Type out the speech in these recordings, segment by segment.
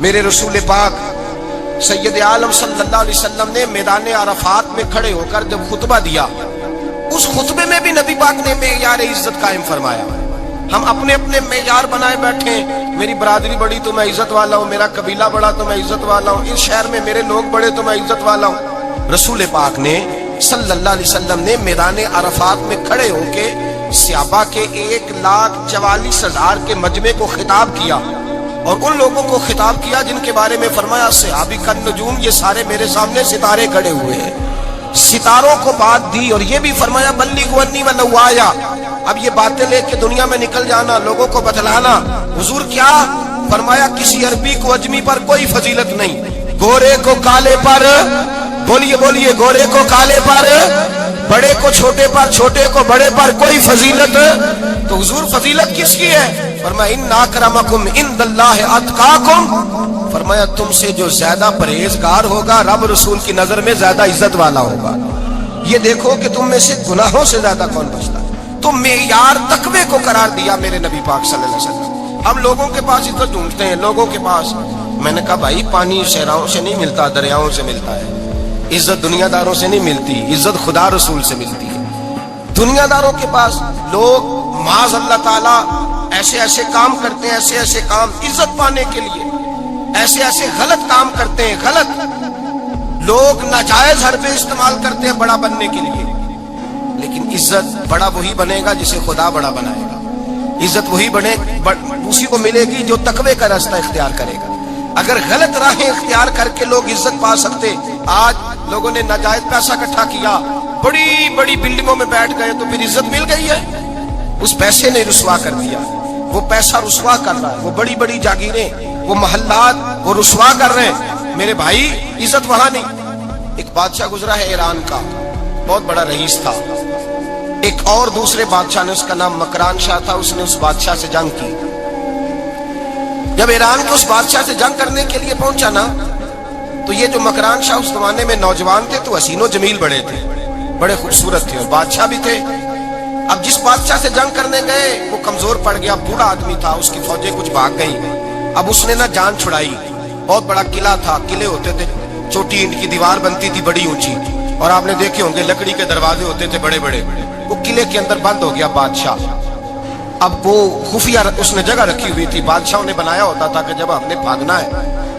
میرے رسول پاک سید عالم صلی اللہ علیہ وسلم نے میدان عرفات میں کھڑے ہو کر جب خطبہ دیا، اس خطبے میں بھی نبی پاک نے معیار عزت قائم فرمایا۔ ہم اپنے اپنے معیار بنائے بیٹھے ہیں، میری برادری بڑی تو میں عزت والا ہوں، میرا قبیلہ بڑا تو میں عزت والا ہوں، اس شہر میں میرے لوگ بڑے تو میں عزت والا ہوں۔ رسول پاک نے صلی اللہ علیہ وسلم نے میدان عرفات میں کھڑے ہو کے صحابہ کے 1,44,000 کے مجمع کو خطاب کیا، اور ان لوگوں کو خطاب کیا جن کے بارے میں فرمایا صحابی کا نجوم، یہ سارے میرے سامنے ستارے کھڑے ہوئے ہیں۔ ستاروں کو بات دی اور یہ بھی فرمایا بلغوا عنی ولو آیا، اب یہ باتیں لے کے دنیا میں نکل جانا، لوگوں کو بتلانا۔ حضور کیا فرمایا؟ کسی عربی کو اجمی پر کوئی فضیلت نہیں، گورے کو کالے پر، بولیے بولیے، گورے کو کالے پر، بڑے کو چھوٹے پر، چھوٹے کو بڑے پر کوئی فضیلت۔ تو حضور فضیلت کس کی ہے؟ فرمایا ان اکرمکم عند اللہ اتقاکم، فرمایا تم سے جو زیادہ پرہیزگار ہوگا رب رسول کی نظر میں زیادہ عزت والا ہوگا۔ یہ دیکھو کہ تم میں سے گناہوں سے زیادہ کون بچتا ہے۔ تو معیار تقوی کو قرار دیا میرے نبی پاک صلی اللہ علیہ وسلم۔ ہم لوگوں کے پاس عزت ڈھونڈتے ہیں، لوگوں کے پاس، میں نے کہا بھائی پانی صحراؤں سے نہیں ملتا، دریاؤں سے ملتا ہے۔ عزت دنیا داروں سے نہیں ملتی، عزت خدا رسول سے ملتی ہے۔ دنیا داروں کے پاس لوگ معاذ اللہ تعالیٰ ایسے ایسے کام کرتے ہیں، ایسے ایسے کام عزت پانے کے لیے، ایسے ایسے غلط کام کرتے ہیں، غلط لوگ ناجائز حربے استعمال کرتے ہیں بڑا بننے کے لیے۔ لیکن عزت بڑا وہی بنے گا جسے خدا بڑا بنائے گا، عزت وہی بنے اسی کو ملے گی جو تقوی کا راستہ اختیار کرے گا۔ اگر غلط راہیں اختیار کر کے لوگ عزت پا سکتے، آج لوگوں نے ناجائز پیسہ اکٹھا کیا، بڑی بڑی بلڈنگوں میں بیٹھ گئے، تو پھر عزت مل گئی ہے؟ اس پیسے نے رسوا کر دیا، وہ پیسہ رسوا کر رہا ہے، وہ بڑی بڑی جاگیریں، وہ محلات وہ رسوا کر رہے ہیں۔ میرے بھائی عزت وہاں نہیں۔ ایک بادشاہ گزرا ہے ایران کا، بہت بڑا رئیس تھا۔ ایک اور دوسرے بادشاہ نے، اس کا نام مکران شاہ تھا، اس نے اس بادشاہ سے جنگ کی۔ جب ایران کے اس بادشاہ سے جنگ کرنے کے لیے پہنچا نا، تو یہ جو مکران شاہ اس زمانے میں نوجوان تھے تو حسین و جمیل بڑے تھے، بڑے خوبصورت تھے، اور بادشاہ بھی تھے۔ اب جس بادشاہ سے جنگ کرنے گئے وہ کمزور پڑ گیا، بوڑھا آدمی تھا، اس کی فوجیں کچھ بھاگ گئیں۔ اب اس نے نا جان چھڑائی، بہت بڑا قلعہ تھا، قلعے ہوتے تھے، چھوٹی اینٹ کی دیوار بنتی تھی بڑی اونچی، اور آپ نے دیکھے ہوں گے لکڑی کے دروازے ہوتے تھے بڑے بڑے۔ وہ قلعے کے اندر بند ہو گیا بادشاہ۔ اب وہ خفیہ اس نے جگہ رکھی ہوئی تھی، بادشاہوں نے بنایا ہوتا تھا کہ جب ہم نے بھاگنا ہے،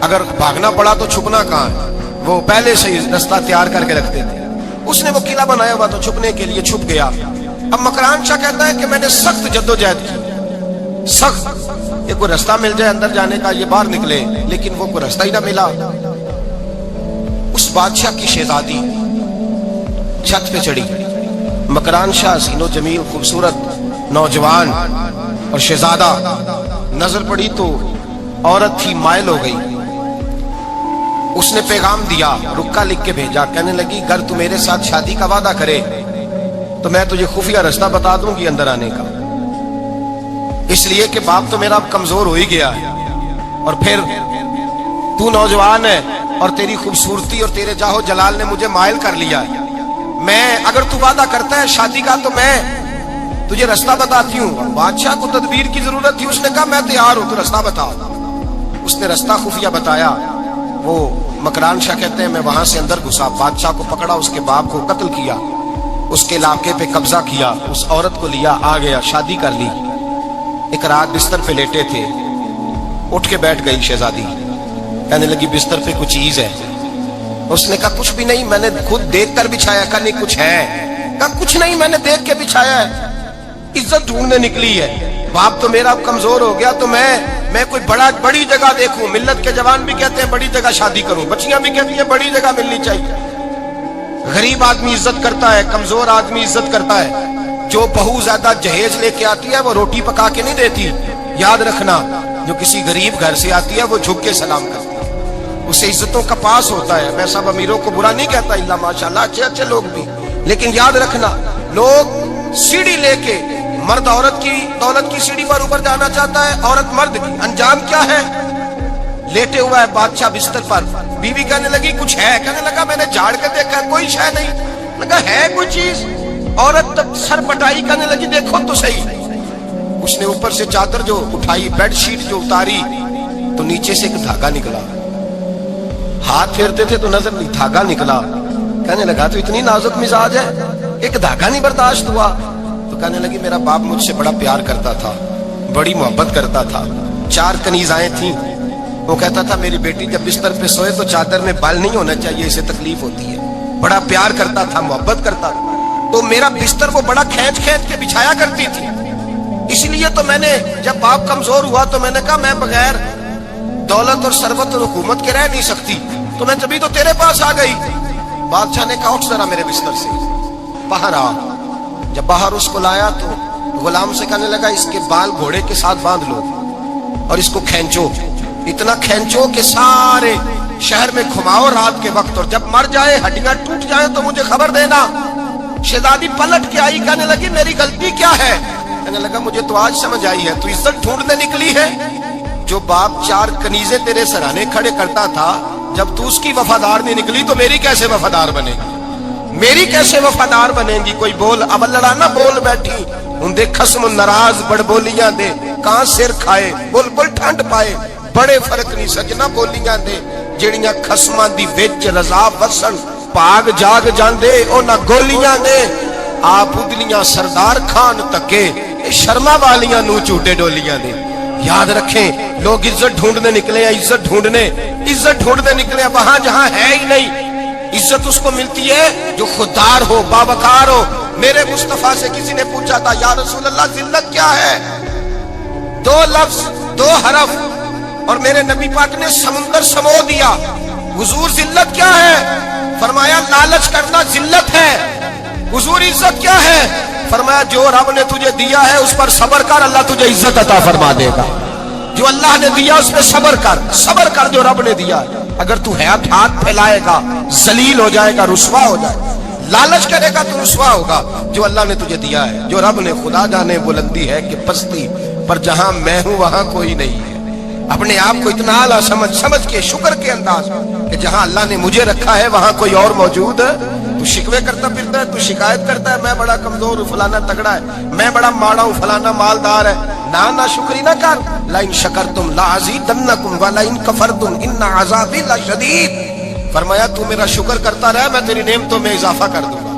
اگر بھاگنا پڑا تو چھپنا کہاں ہے، وہ پہلے سے ہی رستہ تیار کر کے رکھتے تھے۔ اس نے وہ قلعہ بنایا ہوا تو چھپنے کے لیے چھپ گیا۔ اب مکران شاہ کہتا ہے کہ میں نے سخت جدوجہد کی، سخت، یہ کوئی رستہ مل جائے اندر جانے کا، یہ باہر نکلے، لیکن وہ کوئی رستہ ہی نہ ملا۔ اس بادشاہ کی شہزادی چھت پہ چڑھی، مکران شاہ حسین و جمیل خوبصورت نوجوان اور شہزادہ، نظر پڑی تو عورت تھی، مائل ہو گئی۔ اس نے پیغام دیا، رکا لکھ کے بھیجا، کہنے لگی اگر تو میرے ساتھ شادی کا وعدہ کرے تو میں تجھے خفیہ رستہ بتا دوں گی اندر آنے کا، اس لیے کہ باپ تو میرا اب کمزور ہو ہی گیا ہے، اور پھر تو نوجوان ہے اور تیری خوبصورتی اور تیرے جاہو جلال نے مجھے مائل کر لیا ہے۔ میں اگر تو وعدہ کرتا ہے شادی کا تو میں تجھے رستہ بتاتی ہوں۔ بادشاہ کو تدبیر کی ضرورت تھی، اس نے کہا میں تیار ہوں، تو رستہ بتاؤ۔ اس نے رستہ خفیہ بتایا۔ وہ مکران شاہ کہتے ہیں میں وہاں سے اندر گھسا، بادشاہ کو پکڑا، اس کے باپ کو قتل کیا، اس کے علاقے پہ قبضہ کیا، اس عورت کو لیا، آ گیا، شادی کر لی۔ ایک رات بستر پہ لیٹے تھے، اٹھ کے بیٹھ گئی شہزادی، کہنے لگی بستر پہ کچھ چیز ہے۔ اس نے کہا کچھ بھی نہیں، میں نے خود دیکھ کر بچھایا۔ کہا نہیں کچھ ہے۔ کہا کچھ نہیں، میں نے دیکھ کے بچھایا ہے، عزت ڈھونڈنے نکلی ہے، باپ تو میرا کمزور ہو گیا، تو میں کوئی بڑی جگہ دیکھوں۔ ملت کے جوان بھی کہتے ہیں بڑی جگہ شادی کروں، بچیاں بھی کہتی ہیں بڑی جگہ ملنی چاہیے۔ غریب آدمی عزت کرتا ہے، کمزور آدمی عزت کرتا ہے۔ جو بہو زیادہ جہیز لے کے آتی ہے وہ روٹی پکا کے نہیں دیتی، یاد رکھنا، جو کسی غریب گھر سے آتی ہے وہ جھک کے سلام کرتی ہے، اسے عزتوں کا پاس ہوتا ہے۔ میں سب امیروں کو برا نہیں کہتا، اللہ ماشاءاللہ اچھے اچھے لوگ بھی، لیکن یاد رکھنا لوگ سیڑھی لے کے، مرد عورت کی دولت کی سیڑھی پر اوپر جانا چاہتا ہے، عورت مرد کی، انجام کیا ہے؟ لیٹے ہوا ہے بادشاہ بستر پر، بیوی کہنے لگی کچھ ہے، کہنے لگا میں نے جھاڑ کے دیکھا کوئی شے نہیں، لگا ہے کوئی چیز، عورت تک سر پٹائی، کہنے لگی دیکھو تو صحیح۔ اس نے اوپر سے چادر جو اٹھائی، بیڈ شیٹ جو اتاری، तो नीचे से एक धागा निकला, हाथ फेरते थे तो नजर नहीं, धागा निकला। कहने लगा तो इतनी नाजुक मिजाज है, एक धागा नहीं बर्दाश्त हुआ। तो कहने लगी मेरा बाप मुझसे बड़ा प्यार करता था, बड़ी मोहब्बत करता था, 4 कनीज़ाएं थीं। वो कहता था मेरी बेटी जब बिस्तर पे सोए तो चादर में बाल नहीं होना चाहिए, इसे तकलीफ होती है। बड़ा प्यार करता था, मोहब्बत करता था, तो मेरा बिस्तर वो बड़ा खींच खींच के बिछाया करती थी। इसलिए तो मैंने जब बाप कमजोर हुआ तो मैंने कहा मैं बगैर दौलत और सरबत और हुकूमत के रह नहीं सकती, तो मैं तभी तो तेरे पास आ गई। बादशाह ने कहा उठ जरा मेरे बिस्तर से, बाहर आ। जब बाहर उसको लाया तो गुलाम से कहने लगा इसके बाल घोड़े के साथ बांध लो और इसको खींचो, इतना खींचो कि सारे शहर में घुमाओ रात के वक्त, और जब मर जाए हड्डियां टूट जाए तो मुझे खबर देना। शहजादी पलट के आई, कहने लगी मेरी गलती क्या है? कहने लगा मुझे तो आज समझ आई है, तू इज्जत ढूंढने निकली है। जो बाप 4 कनीजे तेरे सराहने खड़े करता था, जब तू उसकी वफादार नहीं निकली तो मेरी कैसे वफादार बनेगी? मेरी कैसे वफादार बनेगी? कोई बोल अब लड़ाना बोल बैठी उनके खस्म नाराज बड़ बोलियां दे, कहां सिर खाए बुलबुल ठंड पाए। बड़े फर्क नहीं सजना बोलियां दे, ਜਿਹੜੀਆਂ ਖਸਮਾਂ ਦੀ ਵਿੱਚ ਰਜ਼ਾ ਵਸਣ ਭਾਗ ਜਾਗ ਜਾਂਦੇ ਉਹਨਾਂ ਗੋਲੀਆਂ ਦੇ। ਆਪ ਉਦਲੀਆਂ सरदार खान तके शर्मा वालियां नू झूठे डोलियां दे। याद रखें लोग इज्जत ढूंढने निकले हैं, इज्जत ढूंढने निकले हैं वहां जहां है ही नहीं। इज्जत उसको मिलती है जो खुददार हो, बावकार हो। मेरे मुस्तफा से किसी ने पूछा था या रसूल अल्लाह जिल्लत क्या है? 2 लफ्ज 2 हरफ और मेरे नबी पाक ने समुंदर समो दिया। हुजूर जिल्लत क्या है? फरमाया लालच करना जिल्लत है। हुजूर इज्जत क्या है? फरमाया जो रब ने तुझे दिया है उस पर सब्र कर, अल्लाह तुझे इज्जत अता फरमा देगा। जो अल्लाह ने दिया उस पर सब्र कर जो रब ने दिया। अगर तू हाथ फैलाएगा जलील हो जाएगा, रुसवा हो जाएगा। लालच करेगा तो रुसवा होगा। जो अल्लाह ने तुझे दिया है, जो रब ने, खुदा जाने बुलंदी है कि पस्ती, पर जहां मैं हूं वहां कोई नहीं है। अपने आप को इतना आला समझ के शुक्र के अंदाज कि जहां अल्लाह ने मुझे रखा है वहां कोई और मौजूद। तू शिकवे करता फिरता है, तू शिकायत करता है मैं बड़ा कमजोर हूं, फलाना तगड़ा है, मैं बड़ा माड़ा हूं, फलाना मालदार है। ना शुक्री ना कर। लाइन शकरतुम लाज़ीदन्नकुम व लाइन कफरतुम इन्न अज़ाबी लशदीद। फरमाया तू मेरा शुक्र करता रहे, मैं तेरी नेमतों में इजाफा कर दूंगा,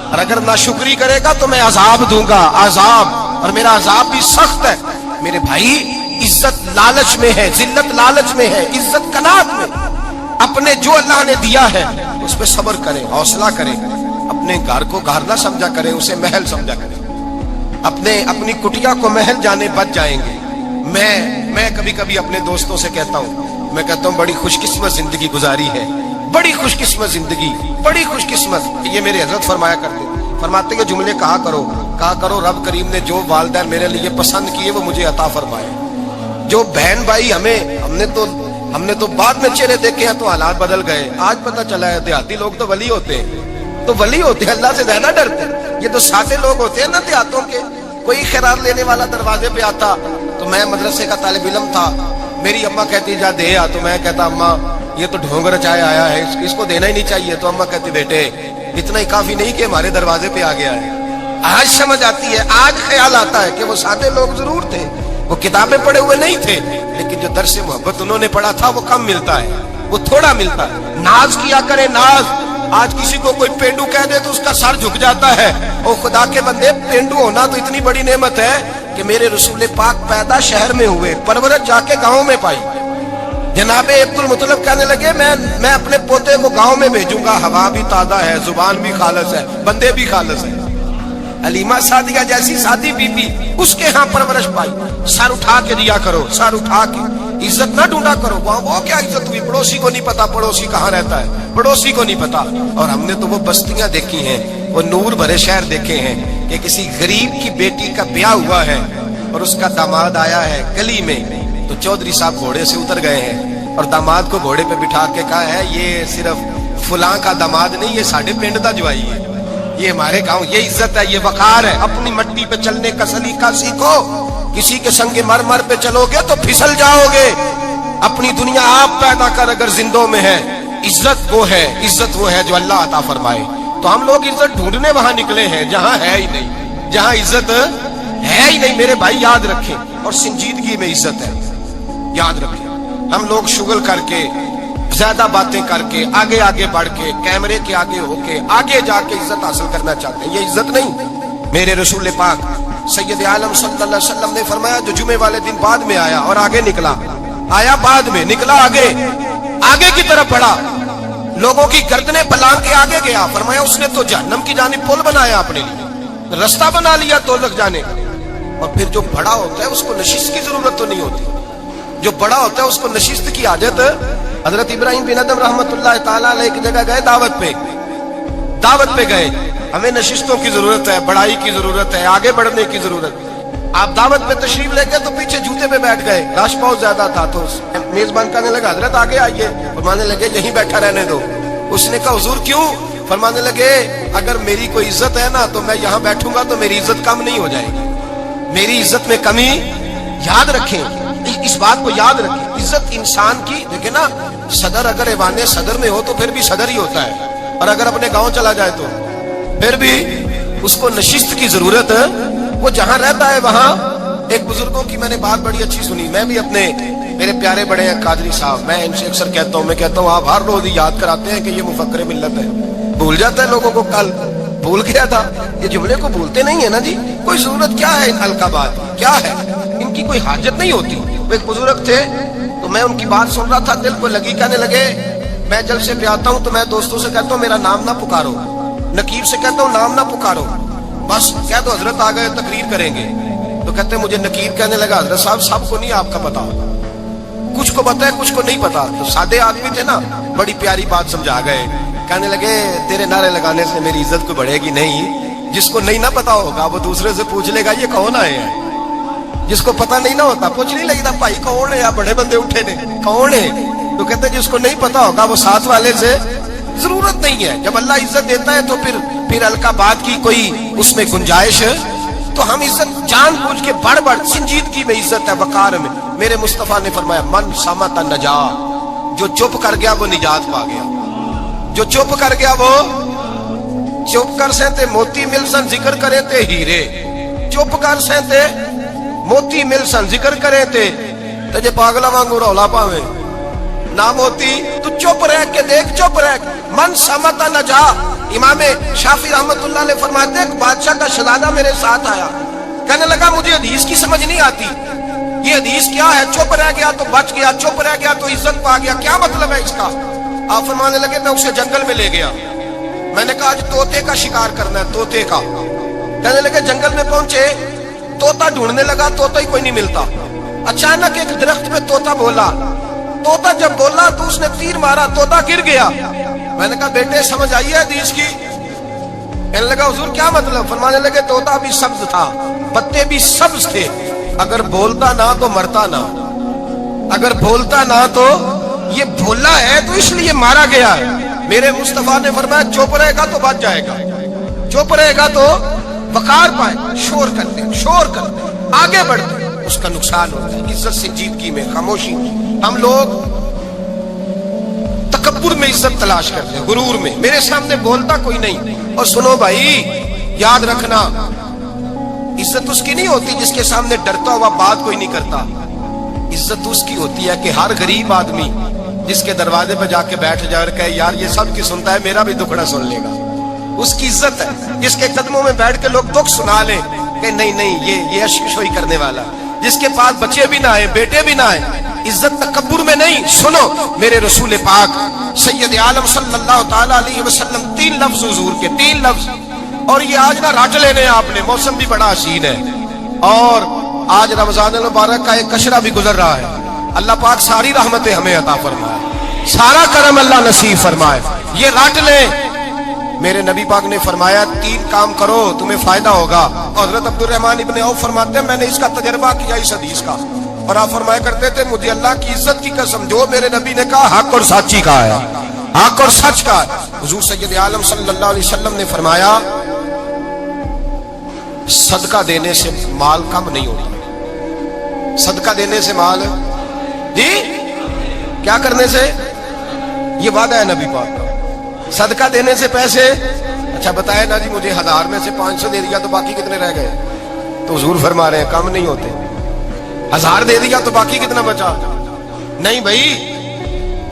और अगर ना शुक्री करेगा तो मैं अजाब दूंगा, अजाब, और मेरा अजाब भी सख्त है। मेरे भाई इज्जत लालच में है, जिल्लत लालच में है, इज्जत कनात में। अपने जो अल्लाह ने दिया है उस पर सब्र करें, हौसला करें। अपने घर को घर ना समझा करें, उसे महल समझा करें। अपनी कुटिया को महल जाने बच जाएंगे। मैं कभी कभी अपने दोस्तों से कहता हूँ बड़ी खुशकिस्मत जिंदगी गुजारी है, बड़ी खुशकिस्मत जिंदगी, बड़ी खुशकिस्मत। ये मेरे हजरत फरमाते कि जुमले कहा करो रब करीम ने जो वालिदैन मेरे लिए पसंद किए वो मुझे अता फरमाए। जो बहन भाई हमने तो बाद में चेहरे देखे हैं तो हालात बदल गए। आज पता चला है देहाती लोग तो वली होते हैं, अल्लाह से ज्यादा डरते हैं। ये तो सादे लोग होते हैं ना देहातों के। कोई खैरात लेने वाला दरवाजे पे आता तो मैं मदरसे का तालिब इल्म था, मेरी अम्मा कहती जा दे आ, तो मैं कहता अम्मा ये तो ढोंग रचाया आया है, इसको देना ही नहीं चाहिए। तो अम्मा कहती बेटे इतना ही काफी नहीं कि हमारे दरवाजे पे आ गया है। आज समझ आती है, आज ख्याल आता है कि वो सादे लोग जरूर थे, वो किताबें पढ़े हुए नहीं थे, लेकिन जो दर्से मोहब्बत उन्होंने पढ़ा था वो कम मिलता है, वो थोड़ा मिलता है। नाज किया करे नाज। आज किसी को कोई पेंडू कह दे तो उसका सर झुक जाता है। ओ खुदा के बंदे, पेंडू होना तो इतनी बड़ी नेमत है कि मेरे रसूल पाक पैदा शहर में हुए, परवरत जाके गांव में पाई। जनाबे अब्दुल मुतलब कहने लगे मैं अपने पोते को गांव में भेजूंगा, हवा भी ताजा है, जुबान भी खालस है, बंदे भी खालस है। अलीमा सादिया जैसी सादी बीबी, उसके यहाँ परवरिश पाई। सर उठा के दिया करो, सर उठा के, इज्जत ना ढूंढा करो। वो क्या इज्जत हुई? पड़ोसी को नहीं पता पड़ोसी कहाँ रहता है, पड़ोसी को नहीं पता। और हमने तो वो बस्तियां देखी हैं, वो नूर भरे शहर देखे हैं कि किसी गरीब की बेटी का ब्याह हुआ है और उसका दामाद आया है गली में, तो चौधरी साहब घोड़े से उतर गए हैं और दामाद को घोड़े पे बिठा के कहा है ये सिर्फ फुलां का दामाद नहीं, ये साढ़े पिंड का जवाई है, ये हमारे गांव, ये इज्जत है, ये वकार है। अपनी मट्टी पे चलने का सलीका सीखो। किसी के संगे मर पे चलोगे तो फिसल जाओगे। अपनी दुनिया आप पैदा कर अगर जिंदों में है। इज्जत वो है जो अल्लाह अता फरमाए। तो हम लोग इज्जत ढूंढने वहां निकले हैं जहां है ही नहीं, जहां इज्जत है ही नहीं। मेरे भाई याद रखें, और संजीदगी में इज्जत है, याद रखें। हम लोग शुगल करके, ज्यादा बातें करके, आगे आगे बढ़ के, कैमरे के आगे होके, आगे जाके इज्जत हासिल करना चाहते हैं। ये इज्जत नहीं। मेरे रसूल पाक सैयद आलम सल्लल्लाहु अलैहि वसल्लम ने फरमाया, जो जुमे वाले दिन बाद में आया और आगे निकला, आया बाद में, निकला आगे, आगे की तरफ बढ़ा, लोगों की गर्दनें पलांग के आगे गया। फरमाया उसने तो जहन्नम की जानिब पुल बनाया, अपने लिए रास्ता बना लिया दोज़ख जाने का। और फिर जो बड़ा होता है उसको नशिस्त की जरूरत तो नहीं होती। जो बड़ा होता है उसको नशिस्त की आदत। हजरत इब्राहिम बिन अदम रहमतुल्लाह ताला अलैह की जगह गए, दावत पे गए। हमें नशिस्तों की जरूरत है, बढ़ाई की जरूरत है, आगे बढ़ने की जरूरत है। आप दावत पे तशरीफ लेके तो पीछे जूते पे बैठ गए, रश बहुत ज्यादा था। तो मेजबान कहने लगा, हजरत आगे आइए। फरमाने लगे यहीं बैठा रहने दो। उसने कहा हुजूर क्यों? फरमाने लगे, अगर मेरी कोई इज्जत है ना तो मैं यहाँ बैठूंगा तो मेरी इज्जत कम नहीं हो जाएगी। मेरी इज्जत में कमी याद रखें, इस बात को याद रखें। इज्जत इंसान की, देखे ना, सदर अगर ऐवाने सदर में हो तो फिर भी सदर ही होता है, और अगर अपने गांव चला जाए तो फिर भी उसको नशिस्त की जरूरत है। वो जहां रहता है वहां। एक बुजुर्गों की मैंने बात बड़ी अच्छी सुनी। मैं भी अपने, मेरे प्यारे बड़े हैं कादरी साहब, मैं इनसे अक्सर कहता हूँ, मैं कहता हूँ आप हर रोज याद कराते हैं कि ये मुफक्कर मिल्लत है। भूल जाता है लोगों को, कल भूल गया था। ये जुमले को भूलते नहीं है ना जी। कोई जरूरत क्या है इन अलकाबात, क्या है इनकी, कोई हाजत नहीं होती। वो एक बुजुर्ग थे तो मैं उनकी बात सुन रहा था, दिल को लगी। कहने लगे, मैं जलसे पे आता हूँ तो मैं दोस्तों से कहता हूँ मेरा नाम ना पुकारो, नकीब से कहता हूँ नाम ना पुकारो, बस कह दो हजरत आ गए तकरीर करेंगे। तो कहते मुझे नकीब कहने लगा, हजरत साहब सबको नहीं आपका पता, कुछ को पता है कुछ को नहीं पता। तो सादे आदमी थे ना, बड़ी प्यारी बात समझा गए। कहने लगे, तेरे नारे लगाने से मेरी इज्जत को बढ़ेगी नहीं। जिसको नहीं ना पता होगा वो दूसरे से पूछ लेगा ये कौन आए हैं। जिसको पता नहीं ना होता पूछ नहीं लगता भाई कौन है, या बड़े बंदे उठे ने कौन है। तो कहते जिसको नहीं पता होगा वो साथ वाले से जरूरत नहीं है। जब अल्लाह इज्जत देता है तो फिर अलकाबात की कोई उसमें गुंजाइश है। तो हम इज्जत जानबूझ के बढ़ संजीदगी में इज्जत है, वकार में। मेरे मुस्तफा ने फरमाया, मन समत नजा, जो चुप कर गया वो निजात पा गया। जो चुप कर गया वो, चुप कर सहते मोती मिलसन जिक्र करे ते हीरे, चुप कर सहते मोती मिलसन जिक्र करे ते जे पागला वांगू रौला पावे ना मोती। तू चुप रह के देख, चुप रह। मन समत नजा। इमाम शाफी रहमतुल्लाह ने फरमाते, एक बादशाह का शहजादा मेरे साथ आया, कहने लगा मुझे हदीस की समझ नहीं आती, ये हदीस क्या है? चुप रह गया तो बच गया, चुप रह गया तो इज्जत पा गया, क्या मतलब है इसका? आप फरमाने लगे, मैं उसे जंगल में ले गया। मैंने कहा आज तोते का शिकार करना है, तोते का। कहने लगे जंगल में पहुंचे, तोता ढूंढने लगा, तोता ही कोई नहीं मिलता। अचानक एक दरख्त पे तोता बोला। तोता जब बोला तो उसने तीर मारा, तोता गिर गया। मैंने कहा बेटे समझ आई है हदीस की? कहने लगा हुजूर क्या मतलब? फरमाने लगे तोता भी सब्ज था, पत्ते भी सब्ज थे, अगर बोलता ना तो मरता ना, अगर बोलता ना तो ये भोला है तो इसलिए मारा गया है। मेरे मुस्तफा ने फरमाया चुप रहेगा तो बच जाएगा, चुप रहेगा तो वकार पाए। शोर करते आगे बढ़ते उसका नुकसान होता है। इज्जत संजीदगी में खामोशी। हम लोग तकब्बुर में इज्जत तलाश करते हैं, गुरूर में। मेरे सामने बोलता कोई नहीं। और सुनो भाई, याद रखना, इज्जत उसकी नहीं होती जिसके सामने डरता हुआ बात कोई नहीं करता। इज्जत उसकी होती है कि हर गरीब आदमी जिसके दरवाजे पर जाके बैठ जाए और कहे यार ये सब की सुनता है, मेरा भी दुखड़ा सुन लेगा, उसकी इज्जत है। जिसके कदमों में बैठ के लोग दुख सुना ले कि नहीं ये अशिशोई करने वाला, जिसके पास बच्चे भी ना आए, बेटे भी ना आए। इज्जत तकब्बुर में नहीं। सुनो, मेरे रसूल पाक सैयद आलम सल्लल्लाहु ताला अलैहि वसल्लम, 3 लफ्ज हुजूर के, 3 लफ्ज। और ये आज ना रट लेने आपने, मौसम भी बड़ा हसीन है और आज रमजान मुबारक का एक कशरा भी गुजर रहा है। अल्लाह पाक सारी रहमतें हमें अता फरमाए, सारा करम अल्लाह नसीब फरमाए। ये रट ले। मेरे नबी पाक ने फरमाया 3 काम करो तुम्हें फायदा होगा। हजरत अब्दुर्रहमान इब्ने औफ फरमाते हैं मैंने इसका तजर्बा किया इस हदीस का, और आप फरमाया करते थे मुझे अल्लाह की इज्जत की कसम, जो मेरे नबी ने कहा हक और सच्ची कहा है, हक और सच का है। हुजूर सैयद आलम सल्लल्लाहु अलैहि वसल्लम ने फरमाया सदका देने से माल कम नहीं होता। सदका देने से माल जी क्या करने से? ये वादा है नबी पाक का। सदका देने से पैसे, अच्छा बताया ना जी मुझे 1000 में से 500 दे दिया तो बाकी कितने रह गए? तो हुजूर फरमा रहे हैं कम नहीं होते। 1000 दे दिया तो बाकी कितना बचा? नहीं भाई,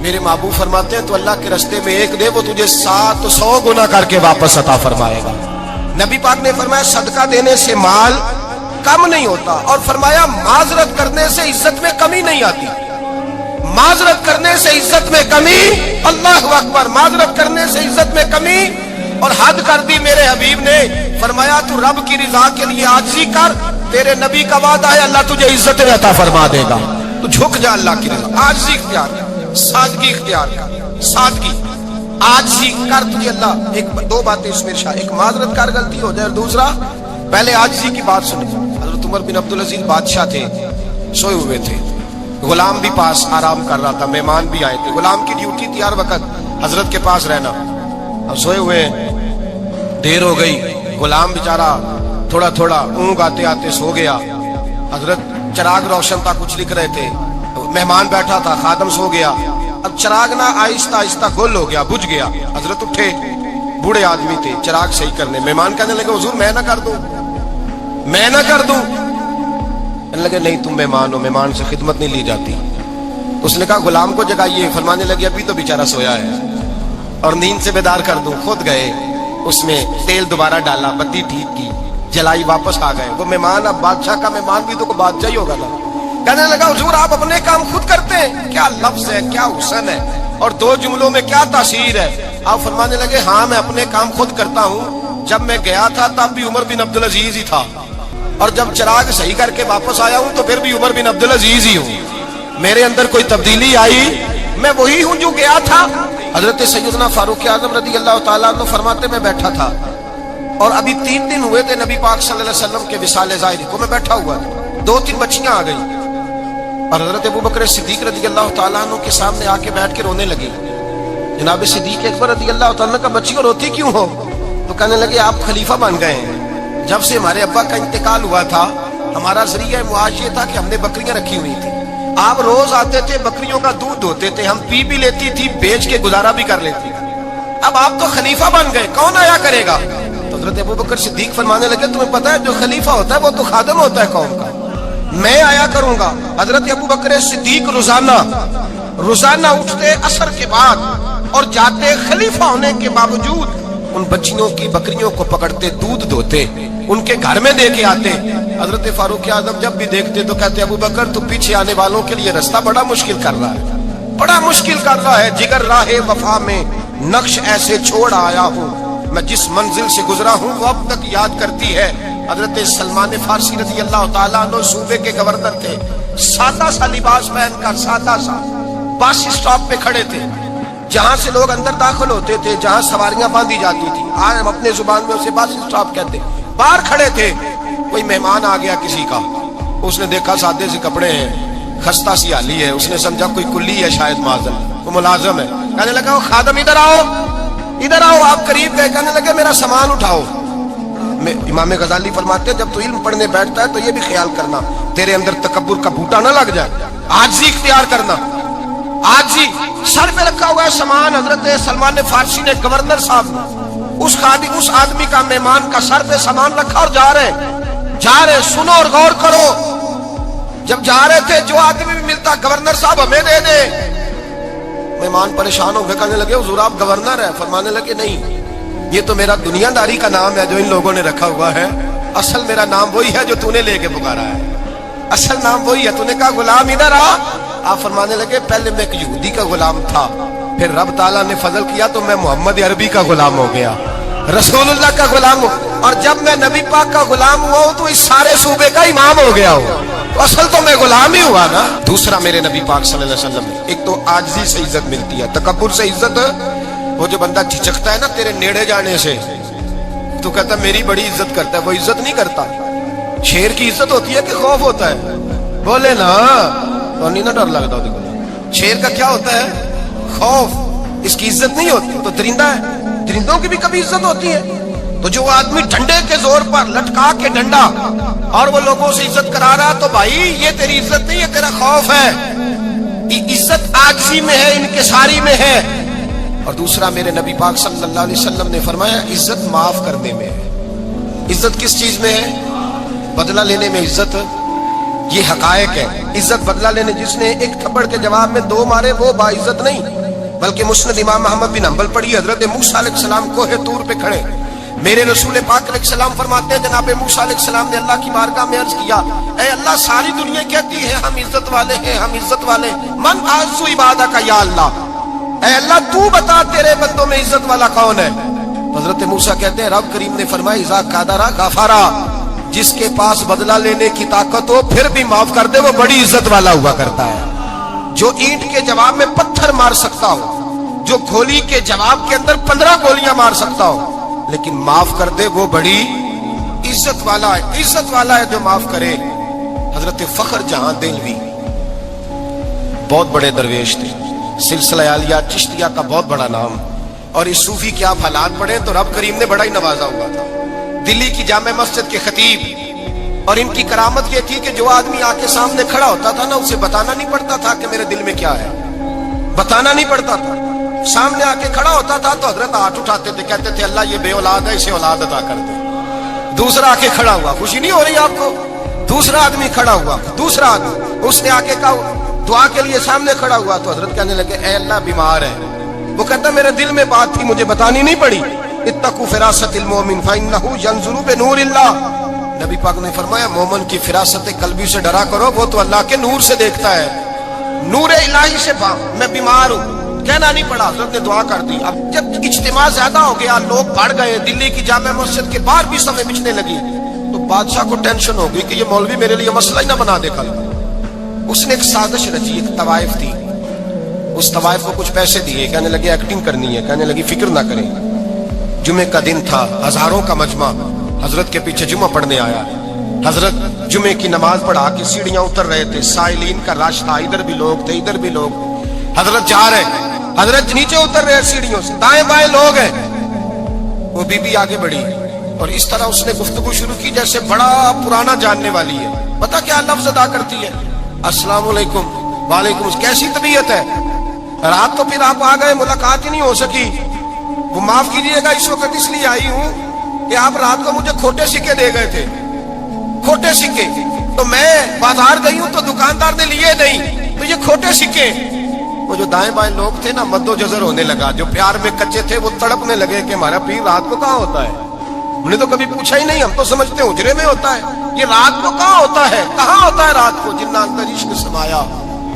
मेरे महबूब फरमाते हैं तो अल्लाह के रास्ते में एक दे, वो तुझे 700 गुना करके वापस अता फरमाएगा। नबी पाक ने फरमाया सदका देने से माल कम नहीं होता, और फरमाया माजरत करने से इज्जत में कमी नहीं आती। माजरत करने से इज्जत में कमी, अल्लाह अकबर, माजरत करने से इज्जत में कमी। और हद कर दी मेरे हबीब ने, फरमाया तू रब की रिजा के लिए आजिज़ी कर, तेरे नबी का वादा है अल्लाह तुझे इज्जत में अता फरमा देगा। तू झुक जा अल्लाह की रिजा, आजिज़ी इख्तियार कर, सादगी इख्तियार कर, सादगी आजिज़ी कर, तुझे अल्लाह। एक दो बातें इसमें इरशाद, एक माजरत कर गलती हो जाए, और दूसरा पहले आजिज़ी की बात सुनी। हजरत उमर बिन अब्दुल अजीज बादशाह थे, सोए हुए थे, गुलाम भी पास आराम कर रहा था, मेहमान भी आए थे। गुलाम की ड्यूटी थी हर वक्त हजरत के पास रहना। अब सोए हुए, देर हो गई, गुलाम बेचारा थोड़ा थोड़ा ऊँग आते आते सो गया। हजरत चिराग रोशन था, कुछ लिख रहे थे, मेहमान बैठा था, खादम सो गया। अब चिराग ना आहिस्ता आहिस्ता गुल हो गया, बुझ गया। हजरत उठे, बूढ़े आदमी थे, चिराग सही करने। मेहमान कहने लगे हुजूर मैं ना कर दूं, मैं ना कर दूं। कहने लगे नहीं तुम मेहमान हो, मेहमान से खिदमत नहीं ली जाती। उसने कहा गुलाम को जगाइए। फरमाने लगे अभी तो बेचारा सोया है, और नींद से बेदार कर दूं। खुद गए, उसमें तेल दोबारा डाला, बत्ती ठीक की, जलाई, वापस आ गए। वो मेहमान, अब बादशाह का मेहमान भी तो बादशाह ही होगा ना। कहने लगा हुजूर आप अपने काम खुद करते हैं, क्या लफ्ज है, क्या हुस्न है, और दो जुमलों में क्या तासीर है। आप फरमाने लगे हाँ मैं अपने काम खुद करता हूँ। जब मैं गया था तब भी उमर बिन अब्दुल अजीज ही था, और जब चिराग सही करके वापस आया हूँ तो फिर भी उमर बिन अब्दुल अजीज ही हूँ। मेरे अंदर कोई तब्दीली आई, मैं वही हूँ जो गया था। हजरत सैयदना फारूक आजम रज़ी अल्लाह तआला अन्हु फरमाते मैं बैठा था, और अभी 3 दिन हुए थे नबी पाक सल्लल्लाहु अलैहि वसल्लम के विसाल ज़ाहिर को। मैं बैठा हुआ था, 2-3 बच्चियां आ गई, और हजरत अबू बकर सिद्दीक रज़ी अल्लाह तआला अन्हु के सामने आके बैठ के रोने लगी। जनाब सिद्दीक अकबर रज़ी अल्लाह तआला अन्हु का बच्चियों रोती क्यों हो? तो कहने लगे आप खलीफा बन गए हैं। जब से हमारे अब्बा का इंतकाल हुआ था, हमारा जरिया मुआश ये था कि हमने बकरियां रखी हुई थी। आप रोज आते थे, बकरियों का दूध धोते थे, हम पी भी लेती थी, बेच के गुजारा भी कर लेती। अब आप तो खलीफा बन गए, कौन आया करेगा? तो हजरत अबू बकर सिद्दीक फरमाने लगे तुम्हें पता है जो खलीफा होता है वो तो खादिम होता है कौम का, मैं आया करूंगा। हजरत अबू बकर सिद्दीक रोजाना उठते असर के बाद और जाते, खलीफा होने के बावजूद उन बच्चियों की बकरियों को पकड़ते, दूध धोते, उनके घर में दे के आते। हजरत फारूक आजम जब भी देखते तो कहते अबू बकर तू पीछे आने वालों के लिए रास्ता बड़ा मुश्किल कर रहा है, बड़ा मुश्किल कर रहा है। जिगर राहे वफा में नक्श ऐसे छोड़ आया हूँ, मैं जिस मंजिल से गुजरा हूँ वो अब तक याद करती है। हजरत सलमान फारसी रज़ी अल्लाह तआला अन्हु सूबे के गवर्नर थे, सादा सा लिबास पहनकर, सादा सा, बस स्टॉप पे खड़े थे, जहां से लोग अंदर दाखिल होते थे, जहां सवारियां बांधी जाती थी, आज हम अपने जुबान में उसे बस स्टॉप कहते। बाहर खड़े थे, कोई मेहमान आ गया किसी का, उसने देखा सादे से कपड़े हैं, खस्ता सी हाली है, उसने समझा कोई कुल्ली है शायद, माजम वो मुलाजिम है। कहने लगा खादम इधर आओ, इधर आओ। आप करीब गए, कहने लगे मेरा सामान उठाओ। इमाम गजाली फरमाते जब तू इल्म पढ़ने बैठता है तो ये भी ख्याल करना तेरे अंदर तकब्बुर का बूटा ना लग जाए, आजिज़ी इख्तियार करना। आजिज़ी, सर पे रखा हुआ है सामान। हजरत सलमान फारसी ने, गवर्नर साहब, उस आदमी का, मेहमान का सर पे सामान रखा और जा रहे। सुनो और गौर करो, जब जा रहे थे जो आदमी भी मिलता गवर्नर साहब हमें दे दे। मेहमान परेशान हो गए, कहने लगे हुजूर आप गवर्नर है? फरमाने लगे नहीं, ये तो मेरा दुनियादारी का नाम है जो इन लोगों ने रखा हुआ है, असल मेरा नाम वही है जो तूने लेके पुकारा है, असल नाम वही है। तूने कहा गुलाम इधर आ। आप फरमाने लगे पहले मैं एक यहूदी का गुलाम था, फिर रब ताला ने फजल किया तो मैं मोहम्मद अरबी का गुलाम हो गया, रसूलुल्लाह का गुलाम हो, और जब मैं नबी पाक का गुलाम हुआ हूं तो इस सारे सूबे का इमाम हो गया हूं, तो असल तो मैं गुलाम ही हुआ ना। दूसरा मेरे नबी पाक सल्लल्लाहु अलैहि वसल्लम, एक तो आजिज़ी से इज्जत मिलती है, तकब्बुर से इज्जत, वो जो बंदा झिझकता है ना तेरे नेड़े जाने से, तो कहता मेरी बड़ी इज्जत करता है, वो इज्जत नहीं करता। शेर की इज्जत होती है कि खौफ होता है? बोले ना, तो नहीं ना डर लगता देखो। शेर का क्या होता है? खौफ, इसकी इज्जत नहीं होती। तो दरिंदा है, दरिंदों की भी कभी इज्जत होती है। तो जो आदमी डंडे के जोर पर लटका के डंडा और वो लोगों से इज्जत करा रहा, तो भाई ये तेरी इज्जत नहीं है, तेरा खौफ है। इज्जत आजिज़ी में है, इनकिसारी में है। और दूसरा मेरे नबी पाक सल्लल्लाहु अलैहि वसल्लम ने फरमाया इज्जत माफ करने में है। इज्जत किस चीज में है? बदला लेने में इज्जत یہ حقائق ہے. عزت بدلہ لینے جس نے ایک تھپڑ کے جواب میں 2 مارے وہ باعزت نہیں، بلکہ مسند امام محمد بن حنبل پڑھی. حضرت موسیٰ علیہ السلام کوہ طور پہ کھڑے، میرے رسول پاک علیہ السلام فرماتے ہیں جناب موسیٰ علیہ السلام نے اللہ کی بارگاہ میں عرض کیا، اے اللہ ساری دنیا کہتی ہے ہم عزت والے ہیں، ہم عزت والے، من اعز عبادہ کا یا اللہ، اے اللہ تو بتا تیرے بندوں میں عزت والا کون ہے؟ حضرت موسیٰ کہتے ہیں رب کریم نے فرمایا اذا قادرا غفارا، جس کے پاس بدلہ لینے کی طاقت ہو پھر بھی معاف کر دے وہ بڑی عزت والا ہوا کرتا ہے. جو اینٹ کے جواب میں پتھر مار سکتا ہو، جو گولی کے جواب کے اندر 15 گولیاں مار سکتا ہو لیکن معاف کر دے وہ بڑی عزت والا ہے. عزت والا ہے جو معاف کرے. حضرت فخر جہاں دہلوی بہت بڑے درویش تھے، سلسلہ عالیہ چشتیہ کا بہت بڑا نام، اور اس صوفی کے آپ حالات پڑھیں تو رب کریم نے بڑا ہی نوازا ہوا تھا. دلی کی جامع مسجد کے خطیب، اور ان کی کرامت یہ تھی کہ جو آدمی آ کے سامنے کھڑا ہوتا تھا نا اسے بتانا نہیں پڑتا تھا کہ میرے دل میں کیا ہے، بتانا نہیں پڑتا تھا. سامنے آ کے کھڑا ہوتا تھا تو حضرت ہاتھ اٹھاتے تھے، کہتے تھے اللہ یہ بے اولاد ہے اسے اولاد عطا کر دے. دوسرا آ کے کھڑا ہوا، خوشی نہیں ہو رہی آپ کو؟ دوسرا آدمی کھڑا ہوا، دوسرا آدمی اس نے آ کے کہا دعا کے لیے سامنے کھڑا ہوا تو حضرت کہنے لگے اے اللہ بیمار ہے. وہ کہتا میرے دل میں بات تھی مجھے بتانی نہیں پڑی. اتقوا فراست المؤمن فانه ينظر بنور اللہ. نبی پاک نے فرمایا مومن کی فراست قلبی سے ڈرا کرو، وہ تو اللہ کے نور سے دیکھتا ہے. نور الہی سے میں بیمار ہوں کہنا نہیں پڑا، حضرت نے دعا کر دی. اب جب اجتماع زیادہ ہو گیا، لوگ بڑھ گئے، دلی کی جامع مسجد کے باہر بھی صفیں بچھنے لگی، تو بادشاہ کو ٹینشن ہو گئی کہ یہ مولوی میرے لیے مسئلہ ہی نہ بنا دے کل. اس نے ایک سازش رچی، ایک طوائف تھی، اس طوائف کو کچھ پیسے دیے، کہنے لگے ایکٹنگ کرنی ہے، کہنے لگی فکر نہ کریں. جمعے کا دن تھا، ہزاروں کا مجمع حضرت کے پیچھے جمعہ پڑھنے آیا. حضرت جمعے کی نماز پڑھا کے سیڑھیاں اتر رہے تھے، سائلین کا رش تھا، ادھر بھی لوگ تھے ادھر بھی لوگ. حضرت جا رہے، حضرت نیچے اتر رہے سیڑھیوں سے، دائیں بائیں لوگ ہیں. وہ بی بی آگے بڑھی اور اس طرح اس نے گفتگو شروع کی جیسے بڑا پرانا جاننے والی ہے. پتہ کیا لفظ ادا کرتی ہے؟ السلام علیکم. وعلیکم السلام. کیسی طبیعت ہے؟ رات تو پھر آپ آ گئے، ملاقات ہی نہیں ہو سکی. وہ معاف کیجئے گا اس وقت اس لیے آئی ہوں کہ آپ رات کو مجھے کھوٹے سکے دے گئے تھے، کھوٹے سکے. تو میں بازار گئی ہوں تو دکاندار نے لیے نہیں، تو یہ کھوٹے سکے. وہ جو دائیں بائیں لوگ تھے نا مد و جزر ہونے لگا، جو پیار میں کچے تھے وہ تڑپنے لگے کہ ہمارا پیر رات کو کہاں ہوتا ہے. ہم نے تو کبھی پوچھا ہی نہیں، ہم تو سمجھتے ہیں حجرے میں ہوتا ہے، یہ رات کو کہاں ہوتا ہے، کہاں ہوتا ہے رات کو. جنہ اندر عشق سمایا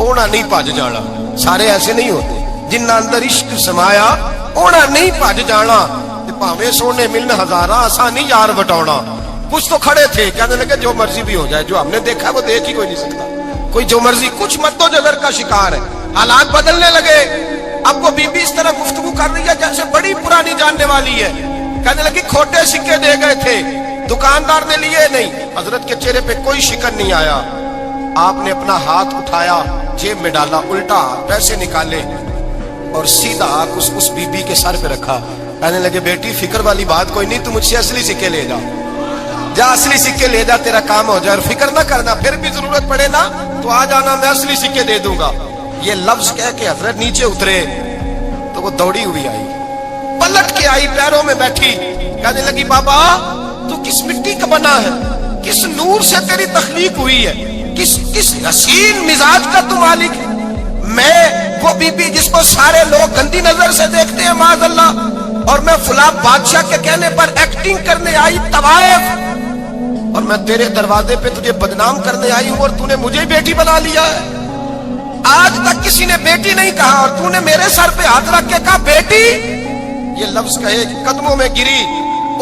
اونا نہیں پج جانا. سارے ایسے نہیں ہوتے. جنہ اندر عشق سمایا اونا نہیں پج جانا. پاوے سونے ملن ہزارہ آسانی یار بٹونا. کچھ تو کھڑے تھے کہنے لگے جو مرضی بھی ہو جائے، جو ہم نے دیکھا وہ دیکھ ہی کوئی نہیں سکتا. کوئی جو مرضی، کچھ مد و جزر کا شکار ہے. حالات بدلنے لگے. اب وہ بی بی اس طرح گفتگو کر رہی ہے جیسے بڑی پرانی جاننے والی ہے. کہنے لگی کھوٹے سکے دے گئے تھے، دکاندار نے لیے نہیں. حضرت کے چہرے پہ کوئی شکن نہیں آیا. آپ نے اپنا ہاتھ اٹھایا، جیب میں ڈالا، الٹا پیسے نکالے اور سیدھا اس بی بی کے سر پہ رکھا. کہنے لگے بیٹی فکر والی بات کوئی نہیں، تم مجھ سے اصلی سکے لے جا، جا اصلی سکے لے جا، تیرا کام ہو جائے. اور فکر نہ کرنا، پھر بھی ضرورت پڑے نا تو آ جانا، میں اصلی سکے دے دوں گا. یہ لفظ کہہ کے حضرت نیچے اترے تو وہ دوڑی ہوئی آئی، پلٹ کے آئی، پیروں میں بیٹھی. کہنے لگی بابا تو کس مٹی کا بنا ہے، کس نور سے تیری تخلیق ہوئی ہے، کس حسین مزاج کا تو مالک ہے. میں وہ بی بی جس کو سارے لوگ گندی نظر سے دیکھتے ہیں معاذ اللہ، اور میں فلاں بادشاہ کے کہنے پر ایکٹنگ کرنے آئی طوائف، اور میں تیرے دروازے پہ تجھے بدنام کرنے آئی ہوں اور تو نے مجھے بیٹی بنا لیا ہے. آج تک کسی نے بیٹی نہیں کہا اور تو نے میرے سر پہ ہاتھ رکھ کے کہا بیٹی. یہ لفظ کہے قدموں میں گری،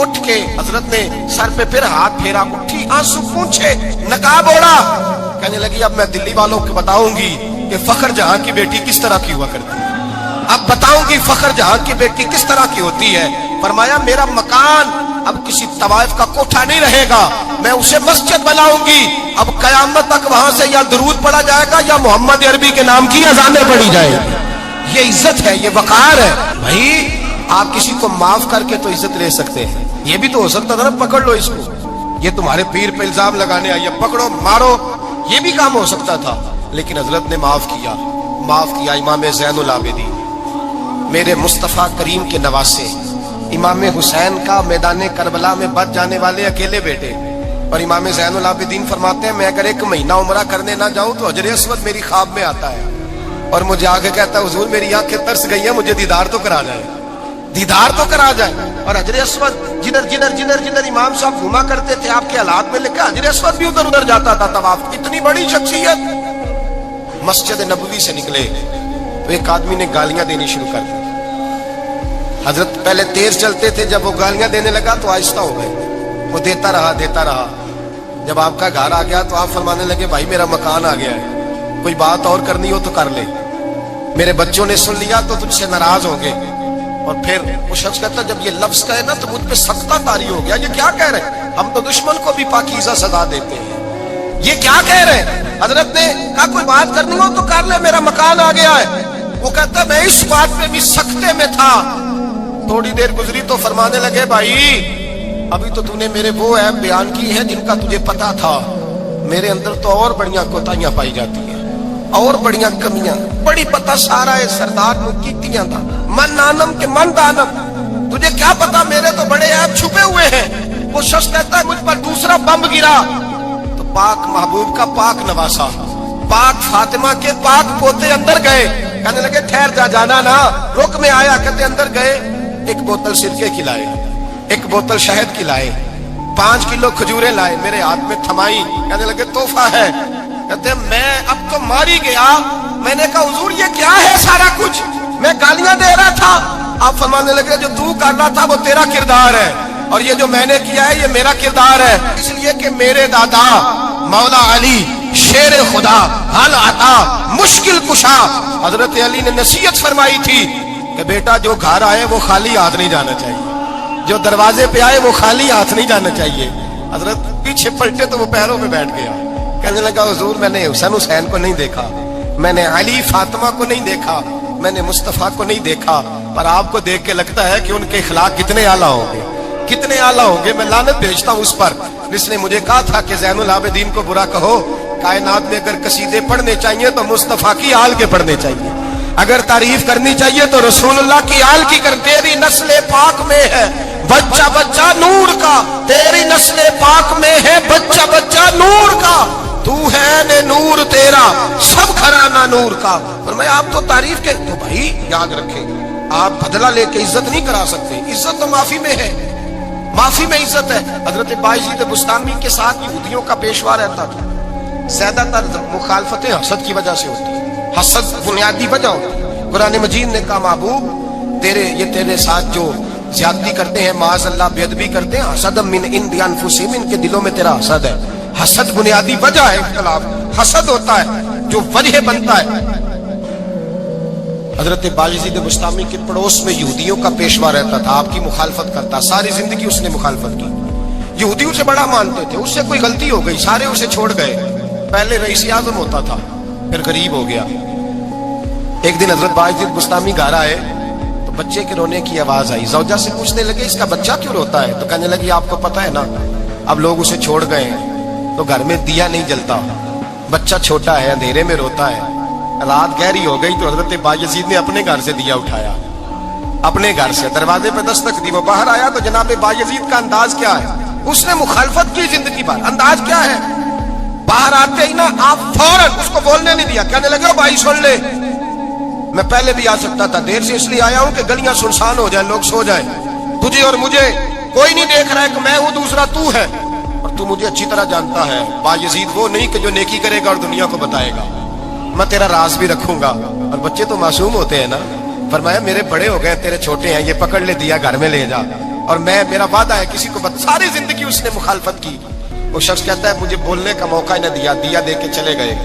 اٹھ کے حضرت نے سر پہ پھر ہاتھ پھیرا، اٹھی، آنسو پونچھے، نقاب اوڑا. کہنے لگی اب میں دلی والوں کو بتاؤں گی کہ فخر جہاں کی بیٹی کس طرح کی ہوا کرتی ہے. اب بتاؤں گی فخر جہاں کی بیٹی کس طرح کی ہوتی ہے. فرمایا میرا مکان اب کسی طوائف کا کوٹھا نہیں رہے گا، میں اسے مسجد بناؤں گی. اب قیامت تک وہاں سے یا درود پڑھا جائے گا یا محمد عربی کے نام کی اذانیں پڑھی جائیں گی. یہ عزت ہے، یہ وقار ہے. بھائی آپ کسی کو معاف کر کے تو عزت لے سکتے ہیں. یہ بھی تو ہو سکتا تھا نا پکڑ لو اس کو، یہ تمہارے پیر پہ الزام لگانے آئی ہے، پکڑو مارو، یہ بھی کام ہو سکتا تھا. لیکن حضرت نے معاف کیا، معاف کیا. امام زین العابدین میرے مصطفیٰ کریم کے نواسے، امام حسین کا میدان کربلا میں بچ جانے والے اکیلے بیٹے، اور امام زین العابدین فرماتے ہیں میں اگر 1 مہینہ عمرہ کرنے نہ جاؤں تو حجر اسود میری خواب میں آتا ہے اور مجھے آگے کہتا ہے حضور میری آنکھیں ترس گئی ہیں، مجھے دیدار تو کرا جائے، دیدار تو کرا جائے۔ اور حجر اسود جدھر امام صاحب گھوما کرتے تھے آپ کے حالات میں لکھا حجر اسود بھی ادھر ادھر جاتا تھا طواف۔ اتنی بڑی شخصیت۔ مسجد نبوی سے نکلے تو ایک آدمی نے گالیاں دینی شروع کر دی۔ حضرت پہلے تیز چلتے تھے، جب وہ گالیاں دینے لگا تو آہستہ ہو گئے، وہ دیتا رہا۔ جب آپ کا گھر آ گیا تو آپ فرمانے لگے بھائی میرا مکان آ گیا ہے، کوئی بات اور کرنی ہو تو کر لے، میرے بچوں نے سن لیا تو تجھ سے ناراض ہو گئے۔ اور پھر وہ شخص کہتا جب یہ لفظ کہے نا تو مجھ پہ سختہ طاری ہو گیا، یہ کیا کہہ رہے ہیں؟ ہم تو دشمن کو بھی پاکیزہ سزا دیتے ہیں، یہ کیا کہہ رہے ہیں؟ حضرت نے کہا کوئی بات کرنی ہو تو کر لے، میرا مکان آ گیا ہے۔ وہ کہتا میں اس بات پہ بھی سختے میں تھا۔ تھوڑی دیر گزری تو فرمانے لگے بھائی ابھی تو نے میرے وہ عیب بیان کی ہے جن کا تجھے پتا تھا، میرے اندر تو اور بڑیاں کوتاہیاں پائی جاتی ہیں، اور بڑیاں کمیاں، بڑی پتہ سارا ہے سردار نو کیتیاں دا من نانم کے من دانم، تجھے کیا پتا میرے تو بڑے عیب چھپے ہوئے ہیں۔ وہ شخص کہتا ہے مجھ پر دوسرا بم گرا تو پاک محبوب کا پاک نواسا، پاک فاطمہ کے پاک پوتے اندر گئے، کہنے لگے ٹھہر جا جانا نا، رک میں آیا، کہتے اندر گئے، 1 بوتل سرکے کی لائے، 1 بوتل شہد کی لائے، 5 کلو کھجوریں لائے، میرے ہاتھ میں تھمائی، کہنے لگے تحفہ ہے۔ کہتے میں اب تو ماری گیا، میں نے کہا حضور یہ کیا ہے سارا کچھ، میں گالیاں دے رہا تھا۔ آپ فرمانے لگے جو تو کر رہا تھا وہ تیرا کردار ہے اور یہ جو میں نے کیا ہے یہ میرا کردار ہے، اس لیے کہ میرے دادا مولا علی شیر خدا حل عطا مشکل کشا، حضرت علی نے نصیحت فرمائی تھی کہ بیٹا جو گھر آئے وہ خالی ہاتھ نہیں جانا چاہیے، جو دروازے پہ آئے وہ خالی ہاتھ نہیں جانا چاہیے۔ حضرت پیچھے پلٹے تو وہ پیروں پہ بیٹھ گیا، کہنے لگا حضور میں نے حسین کو نہیں دیکھا، میں نے علی فاطمہ کو نہیں دیکھا، میں نے مصطفیٰ کو نہیں دیکھا، پر آپ کو دیکھ کے لگتا ہے کہ ان کے اخلاق کتنے اعلیٰ ہوں گے، کتنے اعلیٰ ہوں گے۔ میں لعنت بھیجتا ہوں اس پر جس نے مجھے کہا تھا کہ زین العابدین کو برا کہو، کائنات میں اگر قصیدے پڑھنے چاہیے تو مصطفیٰ کی آل کے پڑھنے چاہیے، اگر تعریف کرنی چاہیے تو رسول اللہ کی آل کی کر۔ تیری نسل پاک میں ہے بچہ بچہ نور کا، تیری نسل پاک میں ہے بچہ بچہ نور کا، تو ہے نے نور تیرا سب گھرانہ نور کا۔ فرمایا آپ تو تعریف کے تو بھائی یاد رکھیں آپ بدلہ لے کے عزت نہیں کرا سکتے، عزت تو معافی میں ہے، معافی میں عزت ہے۔ حضرت بایزید بستامی کے ساتھ یہودیوں کا پیشوا رہتا تھا، زیادہ تر مخالفتیں حسد کی وجہ سے ہوتی ہیں، حسد بنیادی وجہ ہوتی ہے۔ قرآن مجید نے کہا محبوب تیرے ساتھ جو زیادتی کرتے ہیں، معاذ اللہ بے ادبی کرتے ہیں، حسد من عند انفسہم، ان کے دلوں میں تیرا حسد ہے۔ حسد بنیادی وجہ ہے اختلاف، حسد ہوتا ہے جو وجہ بنتا ہے۔ حضرت بایزید بستامی کے پڑوس میں یہودیوں کا پیشوا رہتا تھا، آپ کی مخالفت کرتا، ساری زندگی اس نے مخالفت کی، یہودیوں سے بڑا مانتے تھے، اس سے کوئی غلطی ہو گئی سارے اسے چھوڑ گئے، پہلے رئیس اعظم ہوتا تھا پھر غریب ہو گیا۔ ایک دن حضرت بایزید بستامی گھر آئے تو بچے کے رونے کی آواز آئی، زوجہ سے پوچھنے لگے اس کا بچہ کیوں روتا ہے؟ تو کہنے لگی آپ کو پتہ ہے نا اب لوگ اسے چھوڑ گئے ہیں تو گھر میں دیا نہیں جلتا، بچہ چھوٹا ہے اندھیرے میں روتا ہے۔ رات گہری ہو گئی تو حضرت بایزید نے اپنے گھر سے دیا اٹھایا، اپنے گھر سے دروازے پہ دستک دی، وہ باہر آیا تو جناب بایزید کا انداز کیا ہے؟ اس نے مخالفت کی زندگی بھر، انداز کیا ہے؟ باہر آتے ہی نا آپ فوراً اس کو بولنے نہیں دیا، کہنے لگے بھائی سن لے میں پہلے بھی آ سکتا تھا، دیر سے اس لیے آیا ہوں کہ گلیاں سنسان ہو جائیں، لوگ سو جائیں، تجھے اور مجھے کوئی نہیں دیکھ رہا ہے کہ میں ہوں دوسرا تو ہے، اور تو مجھے اچھی طرح جانتا ہے بایزید وہ نہیں کہ جو نیکی کرے گا اور دنیا کو بتائے گا، میں تیرا راز بھی رکھوں گا۔ اور بچے تو معصوم ہوتے ہیں نا، فرمایا میرے بڑے ہو گئے تیرے چھوٹے ہیں، یہ پکڑ لے دیا گھر میں لے جا، اور میرا وعدہ ہے کسی کو ساری زندگی اس نے مخالفت کی۔ وہ شخص کہتا ہے مجھے بولنے کا موقع نہ دیا، دیا دے کے چلے گئے۔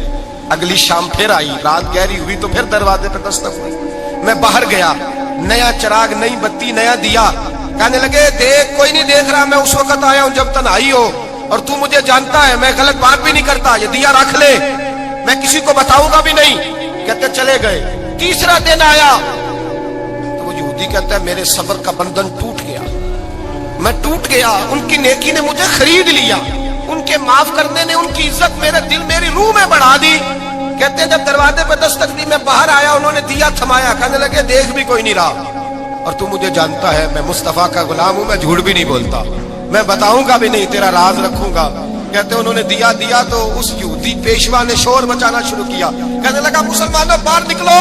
اگلی شام پھر آئی، رات گہری ہوئی تو پھر دروازے پہ دستک ہوئی، میں باہر گیا، نیا چراغ نئی بتی نیا دیا، کہنے لگے دیکھ کوئی نہیں دیکھ رہا، میں اس وقت آیا ہوں جب تنہائی ہو اور تو مجھے جانتا ہے، میں غلط بات بھی نہیں کرتا، یہ دیا رکھ لے، میں کسی کو بتاؤں گا بھی نہیں۔ کہتے چلے گئے۔ تیسرا دن آیا تو وہ یہودی کہتا ہے میرے صبر کا بندھن ٹوٹ گیا، میں ٹوٹ گیا، ان کی نیکی نے مجھے خرید لیا، ان کے معاف کرنے نے ان کی عزت میرے دل میری روح میں بڑھا دی۔ کہتے ہیں جب دروازے پہ دستک دی میں باہر آیا، انہوں نے دیا تھمایا، کہنے لگے دیکھ بھی کوئی نہیں رہا، اور تو مجھے جانتا ہے میں مصطفیٰ کا غلام ہوں، میں جھوٹ بھی نہیں بولتا، میں بتاؤں گا بھی نہیں، تیرا راز رکھوں گا۔ کہتے انہوں نے دیا تو اس یہودی پیشوا نے شور مچانا شروع کیا، کہنے لگا مسلمانوں باہر نکلو،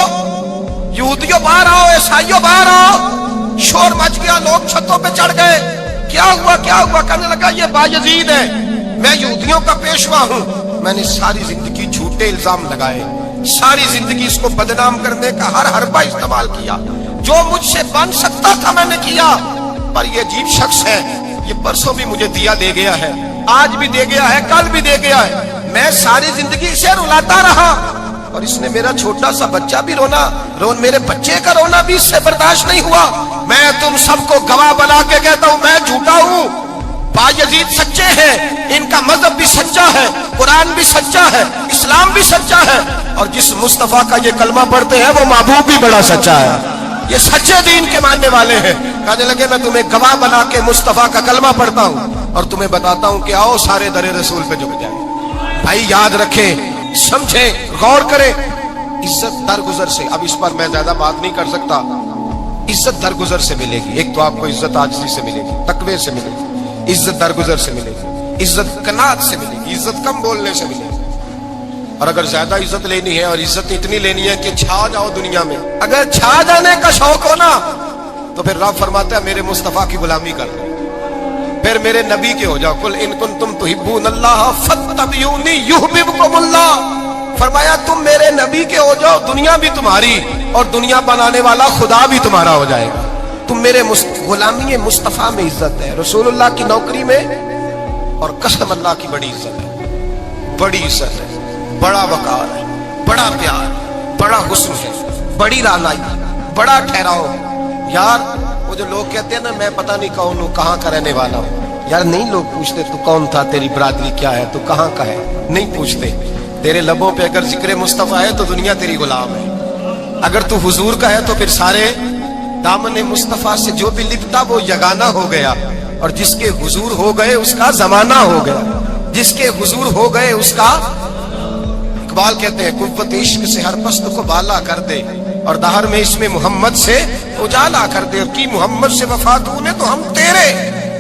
یہودیوں باہر آؤ، عیسائیوں باہر آؤ۔ شور مچ گیا، لوگ چھتوں پہ چڑھ گئے، کیا ہوا کیا ہوا؟ کہنے لگا یہ بایزید ہے، میں یہودیوں کا پیشوا ہوں، میں نے ساری زندگی جھوٹے الزام لگائے، ساری زندگی اس کو بدنام کرنے کا ہر حربہ استعمال کیا، جو مجھ سے بن سکتا تھا میں نے کیا، پر یہ عجیب شخص ہے، یہ پرسوں بھی مجھے دیا دے گیا ہے، آج بھی دے گیا ہے، کل بھی دے گیا ہے، میں ساری زندگی اسے رلاتا رہا، اور اس نے میرا چھوٹا سا بچہ بھی میرے بچے کا رونا بھی اس سے برداشت نہیں ہوا۔ میں تم سب کو گواہ بنا کے کہتا ہوں میں جھوٹا ہوں، بایزید سچے ہیں، ان کا مذہب بھی سچا ہے، قرآن بھی سچا ہے، اسلام بھی سچا ہے، اور جس مصطفیٰ کا یہ کلمہ پڑھتے ہیں وہ محبوب بھی بڑا سچا ہے، یہ سچے دین کے ماننے والے ہیں۔ کہنے لگے میں تمہیں گواہ بنا کے مصطفیٰ کا کلمہ پڑھتا ہوں اور تمہیں بتاتا ہوں کہ آؤ سارے در رسول پہ جھک جائیں۔ بھائی یاد رکھیں، سمجھیں، غور کریں، عزت درگزر سے، اب اس پر میں زیادہ بات نہیں کر سکتا، عزت درگزر سے ملے گی۔ ایک تو آپ کو عزت عاجزی سے ملے گی، تقوی سے ملے گی، عزت درگزر سے ملے گی، عزت قناعت سے ملے گی، عزت کم بولنے سے ملے گی، اور اگر زیادہ عزت لینی ہے اور عزت اتنی لینی ہے کہ چھا جاؤ دنیا میں، اگر چھا جانے کا شوق ہو نا تو پھر رب فرماتا ہے میرے مصطفیٰ کی غلامی کر لو، پھر میرے نبی کے ہو جاؤ، قل ان کنتم تحبون اللہ فاتبعونی یحببکم اللہ، فرمایا تم میرے نبی کے ہو جاؤ، دنیا بھی تمہاری اور دنیا بنانے والا خدا بھی تمہارا ہو جائے گا۔ تم میرے غلامی مصطفیٰ میں عزت ہے، رسول اللہ کی نوکری میں، اور قسم اللہ کی بڑی عزت ہے، بڑی عزت ہے، بڑا وقار ہے، بڑا پیار، بڑا حسن ہے، بڑی رعنائی، بڑا ٹھہراؤ۔ یار وہ جو لوگ کہتے ہیں نا میں پتہ نہیں کون ہوں، کہاں کا رہنے والا ہوں، یار نہیں لوگ پوچھتے تو کون تھا، تیری برادری کیا ہے، تو کہاں کا ہے، نہیں پوچھتے۔ تیرے لبوں پہ اگر ذکر مصطفیٰ ہے تو دنیا تیری غلام ہے، اگر تو حضور کا ہے تو پھر سارے دامن مصطفیٰ سے جو بھی لپٹا وہ یگانہ ہو گیا، اور جس کے حضور ہو گئے اس کا زمانہ ہو گیا، جس کے حضور ہو گئے اس کا، اقبال کہتے ہیں قوت عشق سے ہر پست کو بالا کر دے، اور دہر میں اس میں محمد سے اجالا کر دے، کی محمد سے وفا تو نے تو ہم تیرے،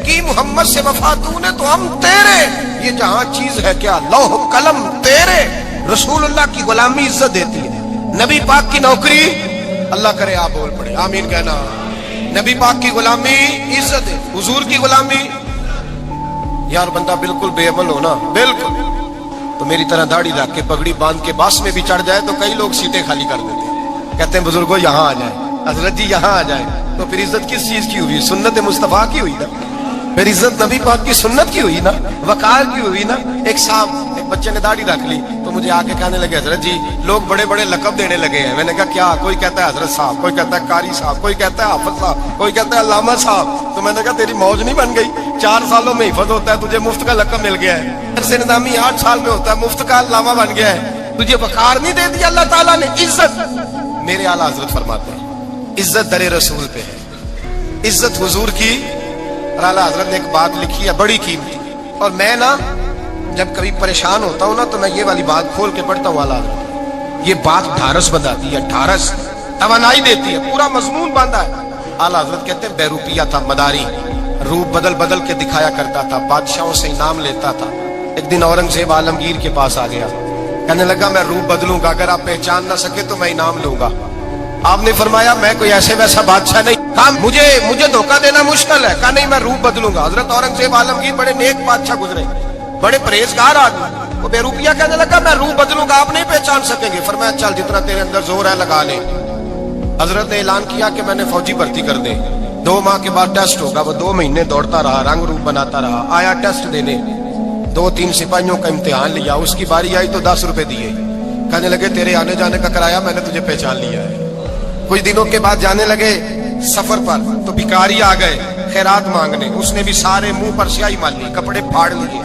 کی محمد سے وفا تو نے تو ہم تیرے، یہ جہاں چیز ہے کیا لوح قلم تیرے۔ رسول اللہ کی غلامی عزت دیتی ہے، نبی پاک کی نوکری، اللہ کرے آپ بول پڑے آمین کہنا، نبی پاک کی غلامی عزت ہے، حضور کی غلامی۔ یار بندہ بالکل بے عمل ہونا، بالکل تو میری طرح داڑھی رکھ کے پگڑی باندھ کے باس میں بھی چڑھ جائے تو کئی لوگ سیٹیں خالی کر دیتے ہیں، کہتے ہیں بزرگوں یہاں آ جائیں، حضرت جی یہاں آ جائیں، تو پھر عزت کس چیز کی ہوئی؟ سنت مصطفیٰ کی ہوئی نا، پھر عزت نبی پاک کی سنت کی ہوئی نا، وقار کی ہوئی نا۔ ایک صاحب، ایک بچے نے داڑھی رکھ لی تو مجھے آ کے کہنے لگے حضرت جی لوگ بڑے بڑے لقب دینے لگے ہیں، میں نے کہا کیا؟ کوئی کہتا ہے حضرت صاحب، کوئی کہتا ہے قاری صاحب، کوئی کہتا ہے حافظ صاحب، کوئی کہتا ہے علامہ صاحب، تو میں نے کہا تیری موج نہیں بن گئی، 4 سالوں میں حفظ ہوتا ہے، تجھے مفت کا لقب مل گیا ہے، سے نظامی 8 سال میں ہوتا ہے، مفت کا علامہ بن گیا ہے، تجھے وقار نہیں دے دیا اللہ تعالیٰ نے، عزت۔ میرے اعلیٰ حضرت فرماتے ہیں عزت در رسول پہ ہے، عزت حضور کی۔ اور اعلیٰ حضرت نے ایک بات لکھی ہے بڑی قیمتی، اور میں نا جب کبھی پریشان ہوتا ہوں نا تو میں یہ والی بات کھول کے پڑھتا ہوں اعلیٰ حضرت، یہ بات ڈھارس بنداتی ہے، ڈھارس توانائی دیتی ہے، پورا مضمون باندھا ہے۔ اعلیٰ حضرت کہتے ہیں بیروپیہ تھا مداری، روپ بدل بدل کے دکھایا کرتا تھا، بادشاہوں سے انعام لیتا تھا۔ ایک دن اورنگزیب عالمگیر کے پاس آ گیا، کہنے لگا میں روپ بدلوں گا، اگر آپ پہچان نہ سکے تو میں انعام لوں گا۔ آپ نے فرمایا میں کوئی ایسے ویسا بادشاہ نہیں، کہا مجھے دھوکہ دینا مشکل ہے، کہا نہیں میں روپ بدلوں گا۔ حضرت اورنگزیب عالمگیر بڑے نیک بادشاہ گزرے، بڑے پرہیزگار آدمی، وہ بے روپیہ کہنے لگا میں روپ بدلوں گا، آپ نہیں پہچان سکیں گے۔ فرمایا چل جتنا تیرے اندر زور ہے لگا لے۔ حضرت نے اعلان کیا کہ میں نے فوجی بھرتی کر دیں، 2 ماہ کے بعد ٹیسٹ ہوگا۔ وہ 2 مہینے دوڑتا رہا، رنگ روپ بناتا رہا، آیا ٹیسٹ دینے، 2-3 سپاہیوں کا امتحان لیا، اس کی باری آئی تو 10 روپے دیے، کہنے لگے تیرے آنے جانے کا کرایہ میں نے تجھے پہچان لیا ہے۔ کچھ دنوں کے بعد جانے لگے سفر پر تو بھکاری آ گئے خیرات مانگنے، اس نے بھی سارے منہ پر سیاہی مال لی، کپڑے پھاڑ لیے،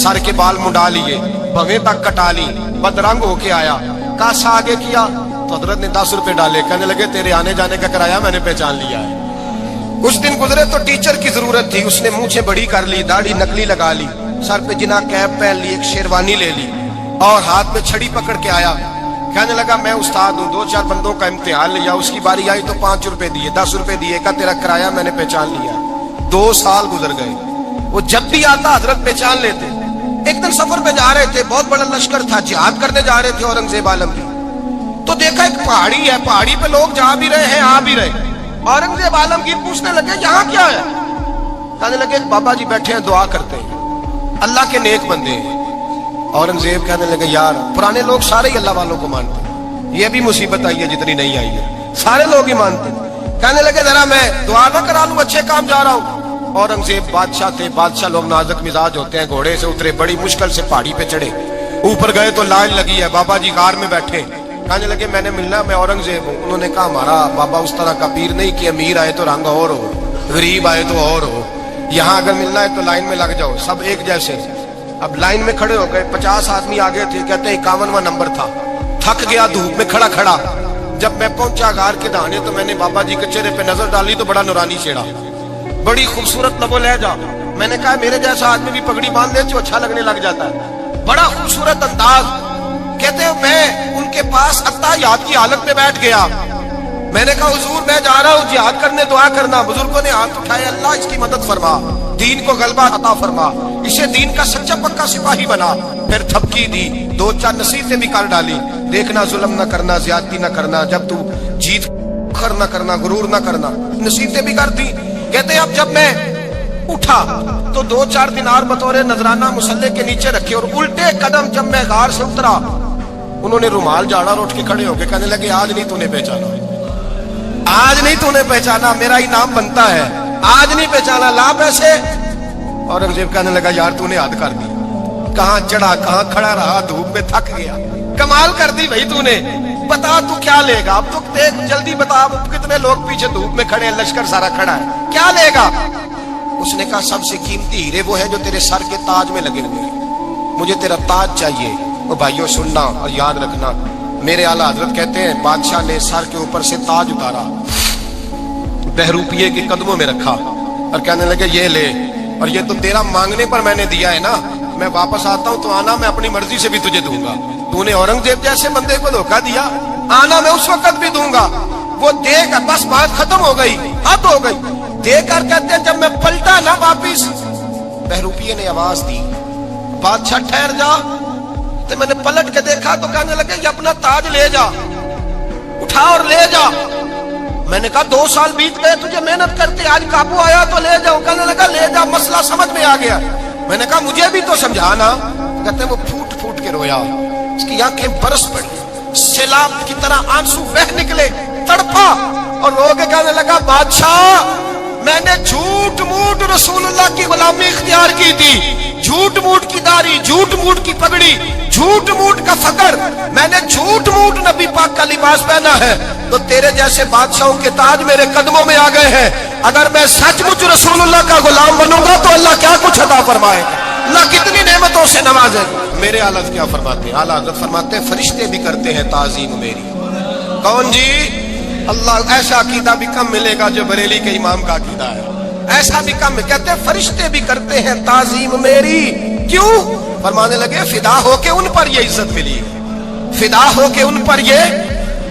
سر کے بال منڈا لیے، بھویں تک کٹا لی، بدرنگ ہو کے آیا، کاسا آگے کیا تو حضرت نے 10 روپے ڈالے، کہنے لگے تیرے آنے جانے کا کرایہ میں نے پہچان لیا ہے۔ کچھ دن گزرے تو ٹیچر کی ضرورت تھی، اس نے مونچھیں بڑی کر لی، داڑھی نکلی لگا لی، سر پہ جنا کیپ پہن لی، ایک شیروانی لے لی، اور ہاتھ میں چھڑی پکڑ کے آیا، کہنے لگا میں استاد ہوں، 2-4 بندوں کا امتحان لیا، اس کی باری آئی تو 5 روپے دیے، 10 روپے دیے، کہا تیرا کرایہ میں نے پہچان لیا۔ 2 سال گزر گئے، وہ جب بھی آتا حضرت پہچان لیتے، एक दिन सफर पे जा रहे थे, बहुत बड़ा लश्कर था, जिहाद करने जा रहे थे औरंगजेब आलम की। तो देखा एक पहाड़ी है, पहाड़ी पे लोग जा भी रहे हैं, आ भी रहे। औरंगजेब आलमगीर पूछने लगे यहाँ क्या है? कहने लगे बाबा जी बैठे हैं, दुआ करते हैं, अल्लाह के नेक बंदे हैं। औरंगजेब कहने लगे यार पुराने लोग सारे ही अल्लाह वालों को मानते हैं, ये भी मुसीबत आई है जितनी नहीं आई है, सारे लोग ही मानते हैं। कहने लगे जरा मैं दुआ ना करा लूं, अच्छे काम जा रहा हूं। औरंगजेब बादशाह थे, बादशाह लोग नाजुक मिजाज होते हैं, घोड़े से उतरे, बड़ी मुश्किल से पहाड़ी पे चढ़े, ऊपर गए तो लाइन लगी है, बाबा जी कार में बैठे। कहने लगे मैंने मिलना, मैं औरंगजेब हूँ। उन्होंने कहा हमारा बाबा उस तरह का पीर नहीं कि अमीर आए तो रंग और हो, गरीब आए तो और हो, यहाँ अगर मिलना है तो लाइन में लग जाओ, सब एक जैसे। अब लाइन में खड़े हो गए, 50 आदमी आगे थे, कहते हैं 51वां नंबर था। थक गया धूप में खड़ा खड़ा। जब मैं पहुंचा गार के दाने तो मैंने बाबा जी के चेहरे पे नजर डाली तो बड़ा नूरानी चेहरा, बड़ी खूबसूरत लबो लहजा। मैंने कहा मेरे जैसा आदमी भी पगड़ी बांध ले तो अच्छा लगने लग जाता है, बड़ा खूबसूरत अंदाज। कहते हो मैं उनके पास अत्ताहियात की हालत में बैठ गया। मैंने कहा हुजूर मैं जा रहा हूँ जिहाद करने, दुआ करना। बुजुर्गों ने हाथ उठाए, अल्लाह इसकी मदद फरमा, दीन को गलबा अता फरमा, इसे दीन का सच्चा पक्का सिपाही बना। फिर थपकी दी, 2-4 नसीहतें भी कर डाली, देखना जुल्म न करना, ज्यादती न करना, जब तू जीत खर न करना, गुरूर न करना, नसीहतें भी कर दी। कहते अब जब मैं उठा तो 2-4 दिनार बतौरे नजराना मुसल्ले के नीचे रखे, और उल्टे कदम जब मैं गार से उतरा उन्होंने रुमाल झाड़ा और उठ के खड़े होके कहने लगे आज नहीं तूने पहचाना, आज नहीं तूने पहचाना, मेरा इनाम बनता है, आज नहीं पहचाना, ला पैसे। औरंगजेब कहने लगा यार तूने हद कर दी, कहां चढ़ा कहां खड़ा रहा, धूप में थक गया, कमाल कर दी भाई तूने, बता तू क्या लेगा, अब तो देख जल्दी बता, अब कितने लोग पीछे धूप में खड़े हैं, लश्कर सारा खड़ा है, क्या लेगा? उसने कहा सबसे कीमती हीरे वो है जो तेरे सर के ताज में लगे हुए हैं, मुझे तेरा ताज चाहिए। वो भाइयों सुनना और याद रखना, मेरे आला हजरत कहते हैं बादशाह ने सर के ऊपर से ताज उतारा, बहरूपिये के कदमों में रखा और कहने लगे ये ले, और ये तो तेरा मांगने पर मैंने दिया है ना, मैं वापस आता हूं तो आना, मैं अपनी मर्जी से भी तुझे दूंगा। तूने औरंगजेब जैसे बंदे को धोखा दिया, आना मैं उस वक्त भी दूंगा। वो देकर बस बात खत्म हो गई, हद हो गई। देकर कहते हैं जब मैं पलटा ना वापिस, बहरूपिये ने आवाज दी बादशाह ठहर जा। तो मैंने पलट के देखा तो कहने लगे ये अपना ताज ले जा, उठा और ले जा। मैंने कहा 2 साल बीत गए तुझे मेहनत करते, आज काबू आया तो ले जाओ। कहने लगा ले जा, मसला समझ में आ गया। मैंने कहा मुझे भी तो समझाना। कहते वो फूट फूट के रोया, उसकी आंखें बरस पड़ी, सैलाब की तरह आंसू बह निकले, तड़पा और रो के कहने लगा बादशाह मैंने झूठ मूठ रसूलुल्लाह की गुलामी इख्तियार की थी, झूठ मूठ की दाढ़ी, झूठ मूठ की पगड़ी, झूठ मूठ का फकर, मैंने झूठ मूठ नबी पाक का लिबास पहना है, तो तेरे जैसे बादशाहों के ताज मेरे कदमों में आ गए हैं। अगर मैं सचमुच रसूलुल्लाह का गुलाम बनूंगा तो अल्लाह क्या कुछ अता फरमाएगा, अल्लाह कितनी नेमतों से नवाजेगा। मेरे आला क्या फरमाते हैं, आला हज़रत फरमाते हैं फरिश्ते भी करते हैं ताज़ीम मेरी। कौन जी? अल्लाह। ऐसा अकीदा भी कम मिलेगा जो बरेली के इमाम का अकीदा है, ऐसा भी कम। कहते हैं फरिश्ते भी करते हैं ताज़ीम मेरी। क्यों? फरमाने लगे फिदा होके उन पर ये इज्जत मिली, फिदा होके उन पर ये।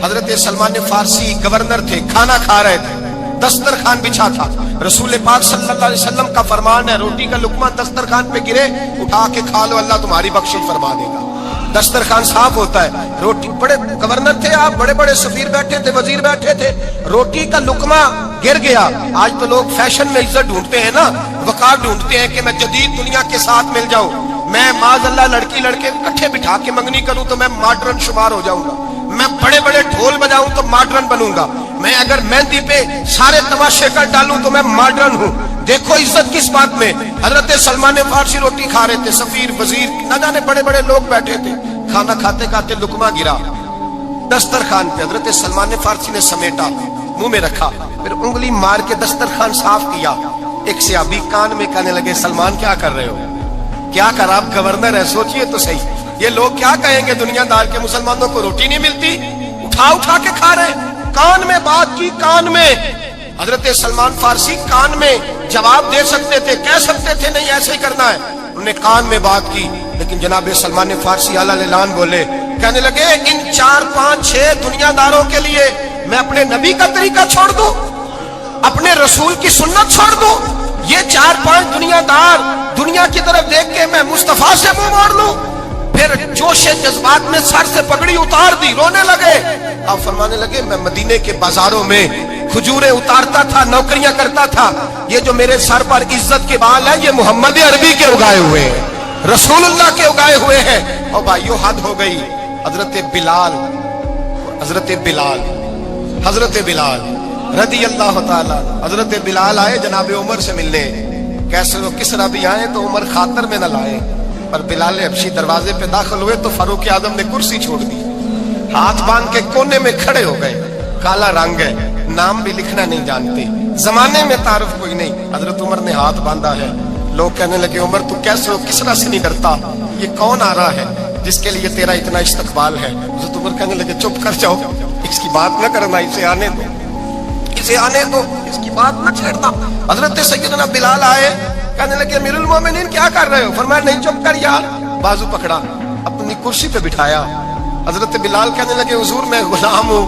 हजरत सलमान फारसी गवर्नर थे, खाना खा रहे थे, दस्तरखान बिछा था, रसूल पाक सल्लल्लाहु अलैहि वसल्लम का फरमान है रोटी का लुकमा दस्तरखान पे गिरे उठा के खा लो, अल्लाह तुम्हारी बख्शिश फरमा देगा। दस्तरखान साफ होता है, रोटी, बड़े गवर्नर थे आप, बड़े बड़े सफीर बैठे थे, वजीर बैठे थे, रोटी का लुकमा गिर गया। आज तो लोग फैशन में इज्जत ढूंढते हैं ना, वकार ढूंढते हैं कि मैं जदीद दुनिया के साथ मिल जाऊं, मैं माज़अल्लाह लड़की लड़के इकट्ठे बिठा के मंगनी करूं तो मैं मॉडर्न शुमार हो जाऊंगा, मैं बड़े बड़े ढोल बजाऊं तो मॉडर्न बनूंगा, मैं अगर मेहंदी पे सारे तमाशे कर डालूं तो मैं मॉडर्न हूं। देखो इज्जत किस बात में। हजरत सलमान फारसी रोटी खा रहे थे, सफीर वजीर न जाने बड़े बड़े लोग बैठे थे, खाना खाते खाते लुकमा गिरा दस्तरखान पे। हजरत सलमान फारसी ने समेटा, मुंह में रखा, फिर उंगली मार के दस्तरखान साफ किया। एक सहाबी कान में कहने लगे सलमान क्या कर रहे हो, क्या कर, आप गवर्नर है, सोचिए तो सही, ये लोग क्या कहेंगे दुनियादार के, मुसलमानों को रोटी नहीं मिलती, उठा उठा के खा रहे। कान में बात की, कान में। हजरत सलमान फारसी कान में जवाब दे सकते थे, कह सकते थे नहीं ऐसे ही करना है, उन्होंने कान में बात की। लेकिन जनाब सलमान फारसी आला लान बोले, कहने लगे इन 4, 5, 6 दुनियादारों के लिए मैं अपने नबी का तरीका छोड़ दूं, अपने रसूल की सुन्नत छोड़ दूं, یہ 4-5 دنیا دار دنیا کی طرف دیکھ کے میں مصطفیٰ سے منہ موڑ لوں؟ پھر جوش جذبات میں سر سے پگڑی اتار دی، رونے لگے۔ آپ فرمانے لگے میں مدینے کے بازاروں میں کھجوریں اتارتا تھا، نوکریاں کرتا تھا، یہ جو میرے سر پر عزت کے بال ہیں یہ محمد عربی کے اگائے ہوئے ہیں، رسول اللہ کے اگائے ہوئے ہیں۔ اور بھائیو حد ہو گئی۔ حضرت بلال رضی اللہ تعالی، حضرت بلال آئے جناب عمر سے ملنے، کیسے وہ کس طرح بھی آئے تو عمر خاطر میں نہ لائے، پر بلال حبشی دروازے پہ داخل ہوئے تو فاروق اعظم نے کرسی چھوڑ دی، ہاتھ باندھ کے کونے میں کھڑے ہو گئے۔ کالا رنگ ہے، نام بھی لکھنا نہیں جانتے، زمانے میں تعارف کوئی نہیں۔ حضرت عمر نے ہاتھ باندھا ہے، لوگ کہنے لگے عمر تو کیسے ہو، کس طرح سے نہیں ڈرتا، یہ کون آ رہا ہے جس کے لیے تیرا اتنا استقبال ہے؟ حضرت عمر کہنے لگے چپ کر جاؤ، اس کی بات نہ کرنا، اسے آنے دو، اسے آنے دو، اس کی بات نہ چھیڑنا۔ حضرت سیدنا بلال آئے، کہنے لگے امیر المومنین کیا کر رہے ہو؟ فرمایا نہیں چپ کر یار، بازو پکڑا، اپنی کرسی پہ بٹھایا۔ حضرت بلال کہنے لگے حضور میں غلام ہوں،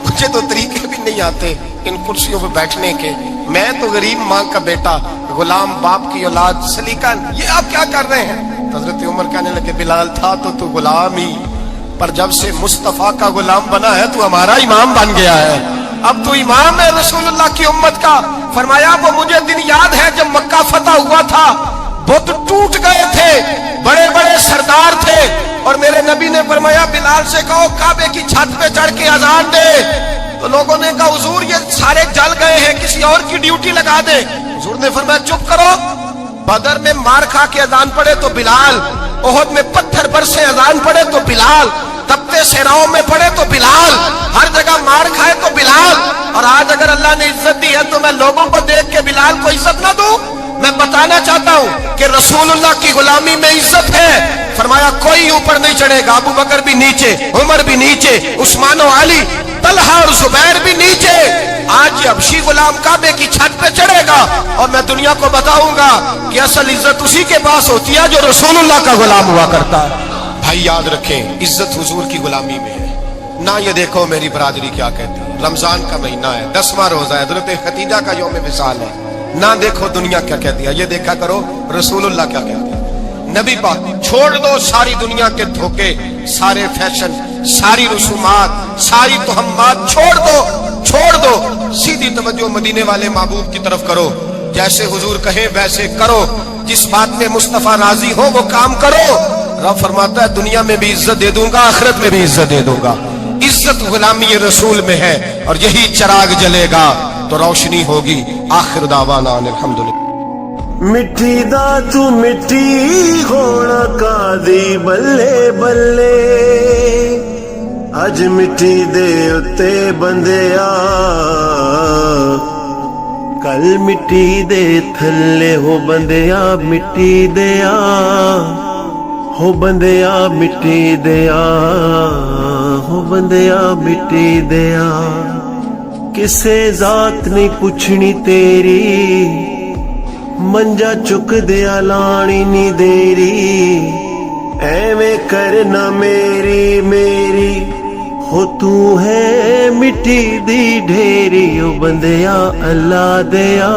مجھے تو طریقے بھی نہیں آتے ان کرسیوں پہ بیٹھنے کے، میں تو غریب ماں کا بیٹا، غلام باپ کی اولاد، سلیقہ، یہ آپ کیا کر رہے ہیں؟ حضرت عمر کہنے لگے بلال تھا تو غلام ہی، پر جب سے مصطفیٰ کا غلام بنا ہے تو ہمارا امام بن گیا ہے، اب تو امام ہے رسول اللہ کی امت کا۔ فرمایا وہ مجھے دن یاد ہے جب مکہ فتح ہوا تھا، بت ٹوٹ گئے تھے، بڑے بڑے سردار تھے، اور میرے نبی نے فرمایا بلال سے کہو کعبے کی چھت پہ چڑھ کے اذان دے، تو لوگوں نے کہا حضور یہ سارے جل گئے ہیں، کسی اور کی ڈیوٹی لگا دے۔ حضور نے فرمایا چپ کرو، بدر میں مار کھا کے اذان پڑے تو بلال، احد میں پتھر برسے اذان پڑے تو بلال، تپتے صحراؤں میں پڑے تو بلال، ہر جگہ مار کھائے تو بلال۔ اور آج اگر اللہ نے عزت دی ہے تو میں لوگوں کو دیکھ کے بلال کو عزت نہ دوں؟ میں بتانا چاہتا ہوں کہ رسول اللہ کی غلامی میں عزت ہے۔ فرمایا کوئی اوپر نہیں چڑھے گا، ابو بکر بھی نیچے، عمر بھی نیچے، عثمان و علی، طلحہ اور زبیر بھی نیچے۔ آج یہ حبشی غلام کعبے کی چھت پہ چڑھے گا اور میں دنیا کو بتاؤں گا کہ اصل عزت اسی کے پاس ہوتی ہے جو رسول اللہ کا غلام ہوا کرتا ہے۔ بھائی یاد رکھیں عزت حضور کی غلامی میں ہے، نہ یہ دیکھو میری برادری کیا کہتی ہے، رمضان کا مہینہ ہے، 10واں روزہ ہے، حضرت خدیجہ کا یوم وصال ہے، نہ دیکھو دنیا کیا کہتی ہے، یہ دیکھا کرو رسول اللہ کیا کہتے ہیں۔ نبی پاک چھوڑ دو ساری دنیا کے دھوکے، سارے فیشن، ساری رسومات، ساری تہمات چھوڑ دو، سیدھی توجہ مدینے والے محبوب کی طرف کرو، جیسے حضور کہیں ویسے کرو، جس بات میں مصطفیٰ راضی ہو وہ کام کرو۔ رب فرماتا ہے دنیا میں بھی عزت دے دوں گا، آخرت میں بھی عزت دے دوں گا۔ عزت غلامی رسول میں ہے، اور یہی چراغ جلے گا تو روشنی ہوگی۔ آخر دعوانا الحمدللہ۔ مٹی دا تو مٹی ہونا قاضی بلے بلے، اج مٹی دے اتے بندیا، کل مٹی دے تھلے ہو بندیا، مٹی دیا ہو بندیا، مٹی دیا ہو بندیا، مٹی دیا۔ کسے ذات نہیں پوچھنی تیری، منجا چک دیا لانی نی دیری، ایویں کرنا میری میری، ہو تو ہے مٹی دی ڈھیری، او بندیا اللہ دیا،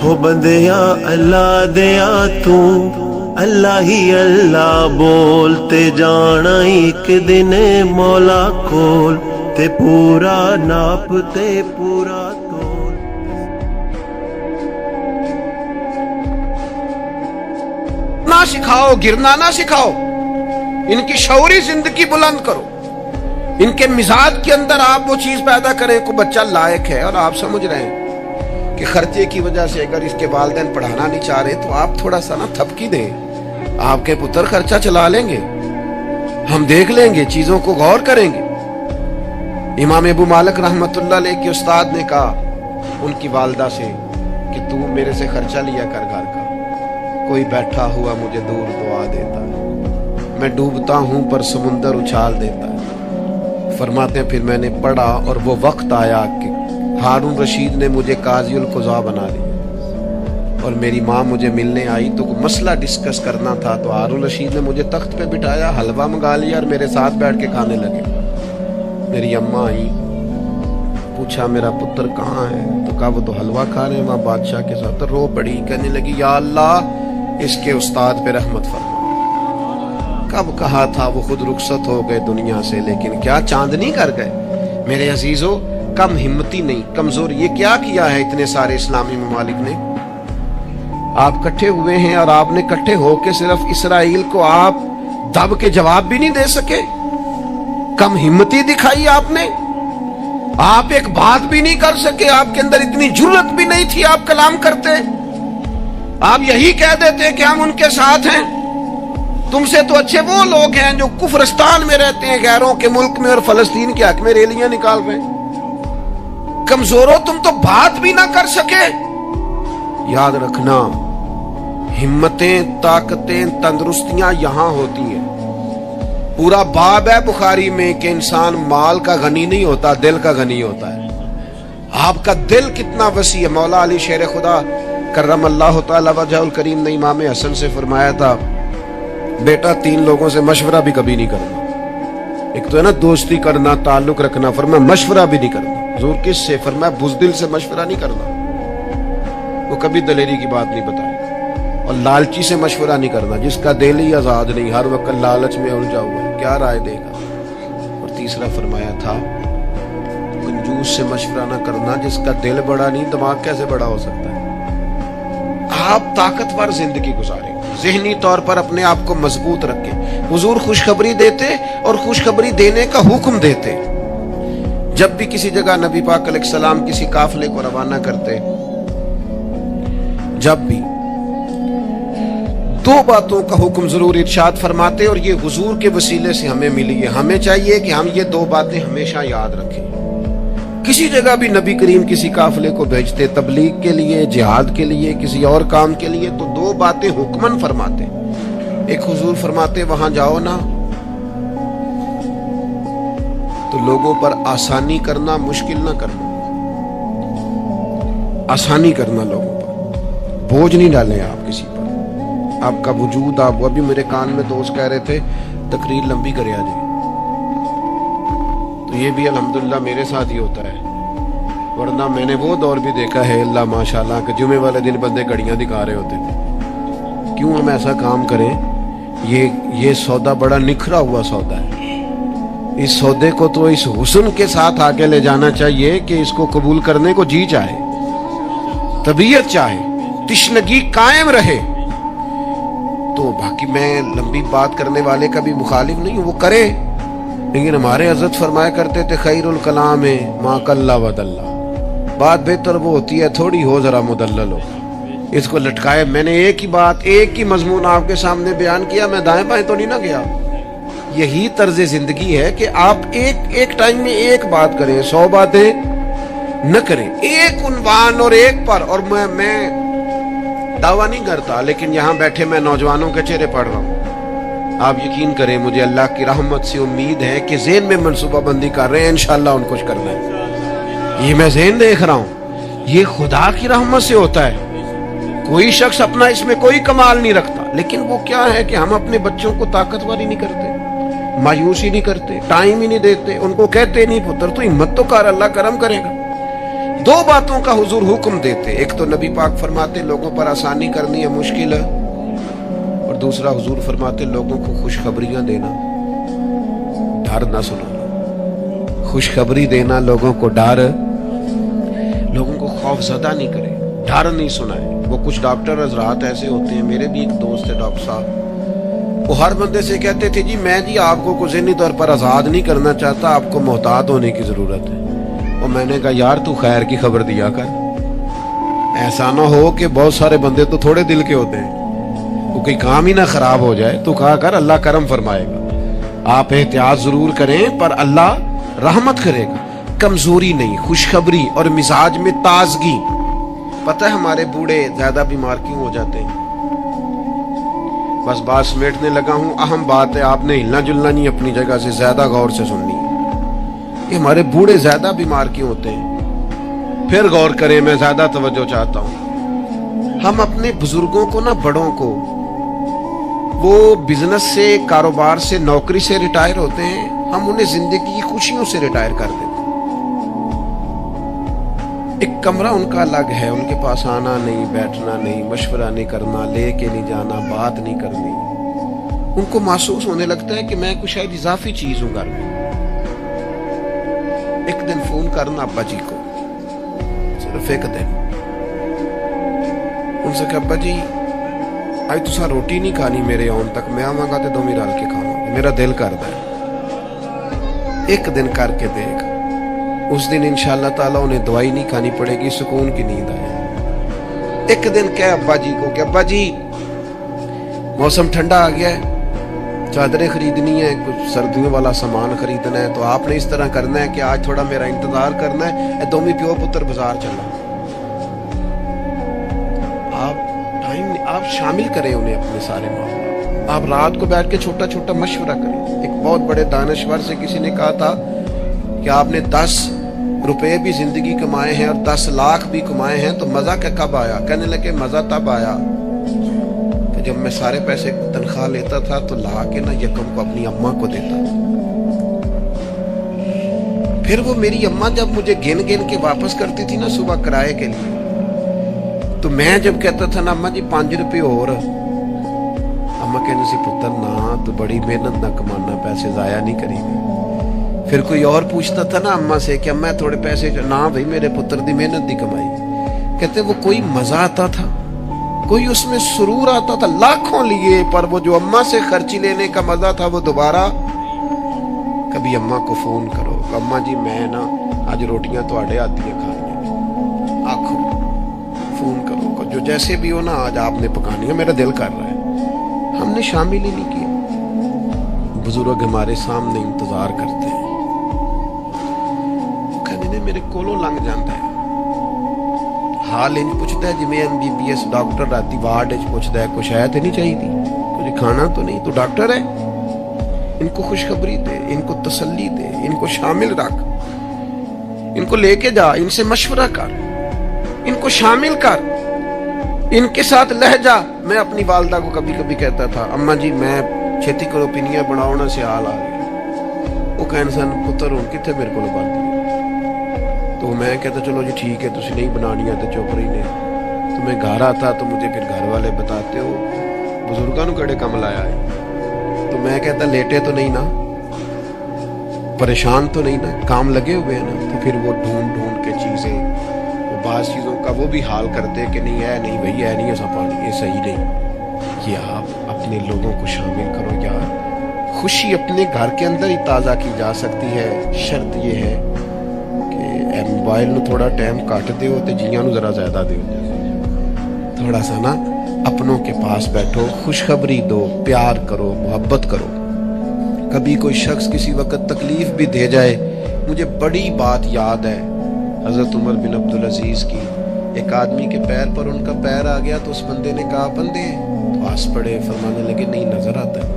ہو بندیا اللہ دیا، تو اللہ ہی اللہ بولتے جانا، ایک دن مولا کھول تے پورا ناپ تے پورا تول۔ نہ سکھاؤ، گرنا نہ سکھاؤ، ان کی شعوری زندگی بلند کرو، ان کے مزاج کے اندر آپ وہ چیز پیدا کریں کہ بچہ لائق ہے، اور آپ سمجھ رہے ہیں کہ خرچے کی وجہ سے اگر اس کے والدین پڑھانا نہیں چاہ رہے تو آپ تھوڑا سا نا تھپکی دیں، آپ کے پتر خرچہ چلا لیں گے، ہم دیکھ لیں گے، چیزوں کو غور کریں گے۔ امام ابو مالک رحمت اللہ علیہ کے استاد نے کہا ان کی والدہ سے کہ تو میرے سے خرچہ لیا کر گھر کا، کوئی بیٹھا ہوا مجھے دور دعا دیتا ہے، میں ڈوبتا ہوں پر سمندر اچھال دیتا ہے۔ فرماتے ہیں پھر میں نے پڑھا اور وہ وقت آیا کہ ہارون رشید نے مجھے قاضی القضاء بنا لیا، اور میری ماں مجھے ملنے آئی تو کوئی مسئلہ ڈسکس کرنا تھا، تو ہارون رشید نے مجھے تخت پہ بٹھایا، حلوہ منگا لیا اور میرے ساتھ بیٹھ کے کھانے لگے۔ میری اماں آئی، पूछा मेरा पुत्र कहाँ है, तो कहा वो तो हलवा खा रहे हैं वहां बादशाह के साथ। तो रो पड़ी, कहने लगी या अल्लाह इसके उस्ताद पे रहमत फरमा। कब कहा था वो खुद रुखसत हो गए दुनिया से, लेकिन क्या चांदनी कर गए। मेरे अजीजों, कम हिम्मती नहीं, कमजोर। ये क्या किया है इतने सारे इस्लामी ममालिक ने? आप इकट्ठे हुए हैं और आपने इकट्ठे होकर सिर्फ इसराइल को आप दब के जवाब भी नहीं दे सके। कम हिम्मती दिखाई आपने, आप एक बात भी नहीं कर सके, आपके अंदर इतनी जुर्रत भी नहीं थी आप कलाम करते। आप यही कह देते कि हम उनके साथ हैं। तुमसे तो अच्छे वो लोग हैं जो कुफरस्तान में रहते हैं, गैरों के मुल्क में, और फलस्तीन के हक में रैलियां निकाल रहे हैं। कमजोरों, तुम तो बात भी ना कर सके। याद रखना, हिम्मतें, ताकतें, तंदुरुस्तियां यहां होती हैं। पूरा बाब है बुखारी में कि इंसान माल का गनी नहीं होता, दिल का गनी होता है। आपका दिल कितना वसी है। मौला अली शेर खुदा करम अल्लाह तआला वजहुल करीम ने इमाम हसन से फरमाया था, बेटा 3 लोगों से मशवरा भी कभी नहीं करना। एक तो है ना दोस्ती करना, ताल्लुक रखना, फरमाया मशवरा भी नहीं करना। हुजूर किससे? फरमाया बुज़दिल से मशवरा नहीं करना, वो कभी दलेरी की बात नहीं बताएगा। और लालची से मशवरा नहीं करना, जिसका दिल ही आजाद नहीं, हर वक्त लालच में उलझा हुआ है, क्या राय देगा। और तीसरा फरमाया था, कंजूस से मशवरा ना करना, जिसका दिल बड़ा नहीं, दिमाग कैसे बड़ा हो सकता है। आप ताकतवर जिंदगी गुजारें, ज़हनी तौर पर अपने आप को मजबूत रखें। हुजूर खुशखबरी देते और खुशखबरी देने का हुक्म देते। जब भी किसी जगह नबी पाक अलैहिस्सलाम किसी काफिले को रवाना करते, जब भी 2 बातों का हुक्म जरूर इरशाद फरमाते, और ये हुजूर के वसीले से हमें मिली है। हमें चाहिए कि हम ये 2 बातें हमेशा याद रखें। किसी जगह भी नबी करीम किसी काफिले को भेजते, तबलीग के लिए, जिहाद के लिए, किसी और काम के लिए, तो 2 बातें हुक्मन फरमाते। एक हुजूर फरमाते, वहां जाओ ना तो लोगों पर आसानी करना, मुश्किल ना करना। आसानी करना लोगों पर, बोझ नहीं डालें आप किसी पर। आपका वजूद, आप, वो भी मेरे कान में दोस्त कह रहे थे तकरीर लंबी करे आज, तो ये भी अल्हम्दुलिल्लाह मेरे साथ ही होता है। वरना मैंने वो दौर भी देखा है अल्लाह माशाल्लाह कि जुमे वाले दिन बंदे घड़ियां दिखा रहे होते थे। क्यों हम ऐसा काम करें? ये सौदा बड़ा निखरा हुआ सौदा है। इस सौदे को तो इस हुस्न के साथ आगे ले जाना चाहिए कि इसको कबूल करने को जी चाहे, तबीयत चाहे, तिश्नगी कायम रहे। तो बाकी मैं लंबी बात करने वाले का भी मुखालिफ नहीं हूं, वो करे, लेकिन हमारे हज़रत फरमाया करते थे खैरुल कलाम मा कल्ला वदल्ला। बात बेहतर वो होती है थोड़ी हो, जरा मुदल्लल हो। इसको लटकाए। मैंने एक ही बात, एक ही मजमून आपके सामने बयान किया, मैं दाएं बाएं तो नहीं ना गया। यही तर्ज जिंदगी है कि आप एक टाइम में एक बात करें, 100 बातें न करें, एक उन्वान और एक पर। और मैं दावा नहीं करता, लेकिन यहाँ बैठे मैं नौजवानों के चेहरे पढ़ रहा हूँ। आप यकीन करें, मुझे अल्लाह की रहमत से उम्मीद है कि ज़हन में मनसूबाबंदी कर रहे हैं, इंशाअल्लाह उनको कुछ करना है। ये मैं ज़हन देख रहा हूँ, ये खुदा की रहमत से होता है। कोई शख्स अपना इसमें कोई कमाल नहीं रखता, लेकिन वो क्या है कि हम अपने बच्चों को ताकतवर ही नहीं करते, मायूस ही नहीं करते, टाइम ही नहीं देते, उनको कहते नहीं पुत्र तो हिम्मत तो कर, अल्लाह करम करेगा। 2 बातों का हुजूर हुक्म देते। एक तो नबी पाक फरमाते लोगों पर आसानी करनी है, मुश्किल है। और दूसरा हुजूर फरमाते लोगों को खुशखबरियां देना, डर ना सुनाना। खुशखबरी देना लोगों को, डर, लोगों को खौफजदा नहीं करे, डर नहीं सुनाए। वो कुछ डॉक्टर हजरात ऐसे होते हैं, मेरे भी एक दोस्त है डॉक्टर साहब, वो हर बंदे से कहते थे जी मैं जी आपको को ज़हनी तौर पर आज़ाद नहीं करना चाहता, आपको मोहतात होने की ज़रूरत है। और मैंने कहा यार तू खैर की खबर दिया कर, ऐसा ना हो कि बहुत सारे बंदे तो थोड़े दिल के होते हैं, तो कोई काम ही ना खराब हो जाए। तो कहा कर अल्लाह करम फरमाएगा। आप एहतियात जरूर करें पर अल्लाह रहमत करेगा। कमजोरी नहीं, खुशखबरी और मिजाज में ताजगी। पता है हमारे बूढ़े ज्यादा बीमार क्यों हो जाते हैं? बस बात समेटने लगा हूं, अहम बात है, आपने हिलना जुलना नहीं, अपनी जगह से ज्यादा गौर से सुननी है। कि हमारे बूढ़े ज्यादा बीमार क्यों होते हैं? फिर गौर करें, मैं ज्यादा तवज्जो चाहता हूं। हम अपने बुजुर्गों को ना, बड़ों को, वो बिजनेस से, कारोबार से, नौकरी से रिटायर होते हैं, हम उन्हें जिंदगी की खुशियों से रिटायर कर देते हैं। एक कमरा उनका अलग है, उनके पास आना नहीं, बैठना नहीं, मशवरा नहीं करना, लेके नहीं जाना, बात नहीं करनी। उनको महसूस होने लगता है कि मैं कुछ शायद इजाफी चीज हूं घर में। एक दिन फोन करना अब्बा जी को, सिर्फ एक दिन, उनसे कहा अब्बा जी आज तुसा रोटी नहीं खानी मेरे आने तक, मैं आवांगा तो दोवें रल के खावांगे, मेरा दिल करदा है। एक दिन करके देख, उस दिन इंशाअल्लाह ताला उन्हें दवाई नहीं खानी पड़ेगी, सुकून की नींद आए। एक दिन कह अब्बा जी को कि अब्बा जी मौसम ठंडा आ गया है, चादरें खरीदनी है, कुछ सर्दियों वाला सामान खरीदना है, तो आपने इस तरह करना है कि आज थोड़ा मेरा इंतजार करना है, दोवें प्यो पुत्र बाजार चलना। आप शामिल करें उन्हें अपने सारे मामले। आप रात को बैठ के छोटा छोटा मशवरा करें। एक बहुत बड़े दानश्वर से किसी ने कहा था कि आपने 10 रुपए भी जिंदगी कमाए हैं और 10 लाख भी कमाए हैं, तो मजा क्या कब आया? कहने लगे मजा तब आया कि जब मैं सारे पैसे तनख्वाह लेता था तो ला के ना यकम को अपनी अम्मा को देता। फिर वो मेरी अम्मा जब मुझे गिन गिन के वापस करती थी ना सुबह किराए के लिए, तो मैं जब कहता था ना अम्मा जी 5 रुपए और, अम्मा कहने से पुत्र ना तो बड़ी मेहनत ना कमाना, पैसे जाया नहीं करेगी। फिर कोई और पूछता था ना अम्मा से कि अम्मा थोड़े पैसे, ना भाई मेरे पुत्र की मेहनत दी कमाई। कहते वो कोई मजा आता था, कोई उसमें सुरूर आता था, लाखों लिए, पर वो जो अम्मा से खर्ची लेने का मजा था वो दोबारा। कभी अम्मा को फोन करो, अम्मा जी मैं ना आज रोटियां थोड़े हाथ दी खानी, आखो फोन करो, जो जैसे भी हो ना आज आपने पकानी है, मेरा दिल कर रहा है। हमने शामिल ही नहीं किया। बुजुर्ग हमारे सामने इंतजार करते हैं, कहने ने मेरे कोलों लंघ जाता है, हाल इंज पूछता है जिवें MBBS डॉक्टर राती वार्ड च पूछता है, कुछ है तो नहीं चाहिए, कुछ खाना तो नहीं, तो डॉक्टर है, इनको खुशखबरी दे, इनको तसल्ली दे, इनको शामिल रख, इनको लेके जा, इनसे मशवरा कर, इनको शामिल कर, इनके साथ लहजा। मैं अपनी वालदा को कभी कभी कहता था अम्मा जी मैं छेती करो पिनिया बनाओ ना से हाल आ गया। वो कहने सन पुत्र हूं कितने मेरे को बनती, तो मैं कहता चलो जी ठीक है, तुम नहीं बनानी है तो चुप रही ने। तो मैं घर आता तो मुझे फिर घर वाले बताते हो बुजुर्गों को कड़े कम लाया है, तो मैं कहता लेटे तो नहीं ना, परेशान तो नहीं ना, काम लगे हुए हैं ना। तो फिर वो ढूंढ ढूंढ के चीजें, बाज़ चीज़ों का वो भी हाल करते कि नहीं है, नहीं भई है नहीं ऐसा पानी, ये सही नहीं। कि आप अपने लोगों को शामिल करो यार। खुशी अपने घर के अंदर ही ताज़ा की जा सकती है, शर्त ये है कि मोबाइल में थोड़ा टाइम काट दो तो जियां नूं जरा ज़्यादा दो, थोड़ा सा ना अपनों के पास बैठो, खुशखबरी दो, प्यार करो, मोहब्बत करो। कभी कोई शख्स किसी वक्त तकलीफ भी दे जाए, मुझे बड़ी बात याद है हजरत उमर बिन अब्दुल अजीज की। एक आदमी के पैर पर उनका पैर आ गया तो उस बंदे ने कहा बंदे, तो हंस पड़े, फरमाने लगे नहीं नजर आता है।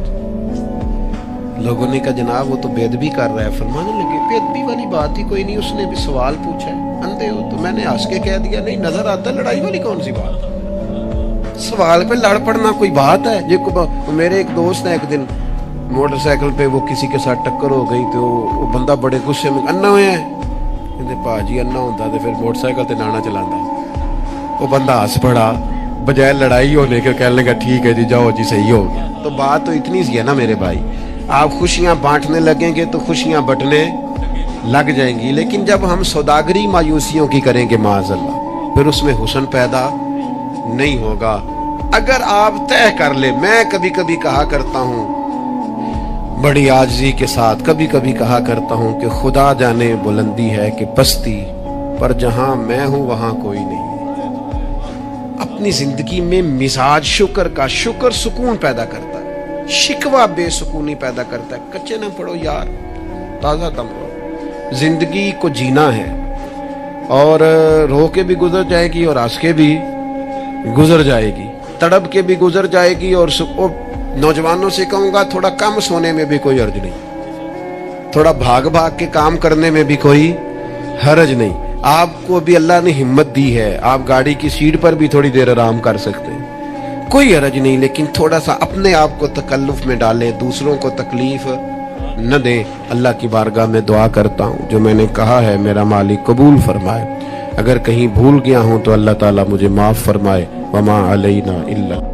लोगों ने कहा जनाब वो तो बेदबी कर रहा है, फरमाने लगे बेदबी वाली बात ही कोई नहीं, उसने भी सवाल पूछा है, अंधे हो? तो मैंने हंस के कह दिया नहीं नजर आता, लड़ाई वाली कौन सी बात, सवाल पे लड़ पड़ना कोई बात है? ये मेरे एक दोस्त है, एक दिन मोटरसाइकिल पे वो किसी के साथ टक्कर हो गई, तो वो बंदा बड़े गुस्से में अन्ना हुए हैं, भाजी अन्ना होता तो फिर मोटरसाइकिल ते नाना चलाता। वो बंदा हंस पड़ा, बजाय लड़ाई होने के कहने लगा ठीक है जी जाओ जी सही हो गया। तो बात तो इतनी सी है ना मेरे भाई, आप खुशियां बांटने लगेंगे तो खुशियां बंटने लग जाएंगी, लेकिन जब हम सौदागरी मायूसियों की करेंगे माज़अल्लाह, फिर उसमें हुस्न पैदा नहीं होगा। अगर आप तय कर ले, मैं कभी कभी कहा करता हूं बड़ी आजिज़ी के साथ, कभी कभी कहा करता हूं कि खुदा जाने बुलंदी है कि पस्ती, पर जहां मैं हूं वहां कोई नहीं। अपनी जिंदगी में मिजाज शुक्र का, शुक्र सुकून पैदा करता है, शिकवा बेसुकूनी पैदा करता है। कच्चे न पड़ो यार, ताज़ा दम लो। जिंदगी को जीना है और रो के भी गुजर जाएगी और हंस के भी गुजर जाएगी, तड़प के भी गुजर जाएगी। और नौजवानों से कहूंगा थोड़ा कम सोने में भी कोई हर्ज नहीं, थोड़ा भाग भाग के काम करने में भी कोई हर्ज नहीं। आपको भी अल्लाह ने हिम्मत दी है, आप गाड़ी की सीट पर भी थोड़ी देर आराम कर सकते हैं, कोई हर्ज नहीं, लेकिन थोड़ा सा अपने आप को तकल्लुफ में डालें, दूसरों को तकलीफ न दें। अल्लाह की बारगाह में दुआ करता हूँ जो मैंने कहा है मेरा मालिक कबूल फरमाए। اگر کہیں بھول گیا ہوں تو اللہ تعالیٰ مجھے معاف فرمائے. وما علینا الا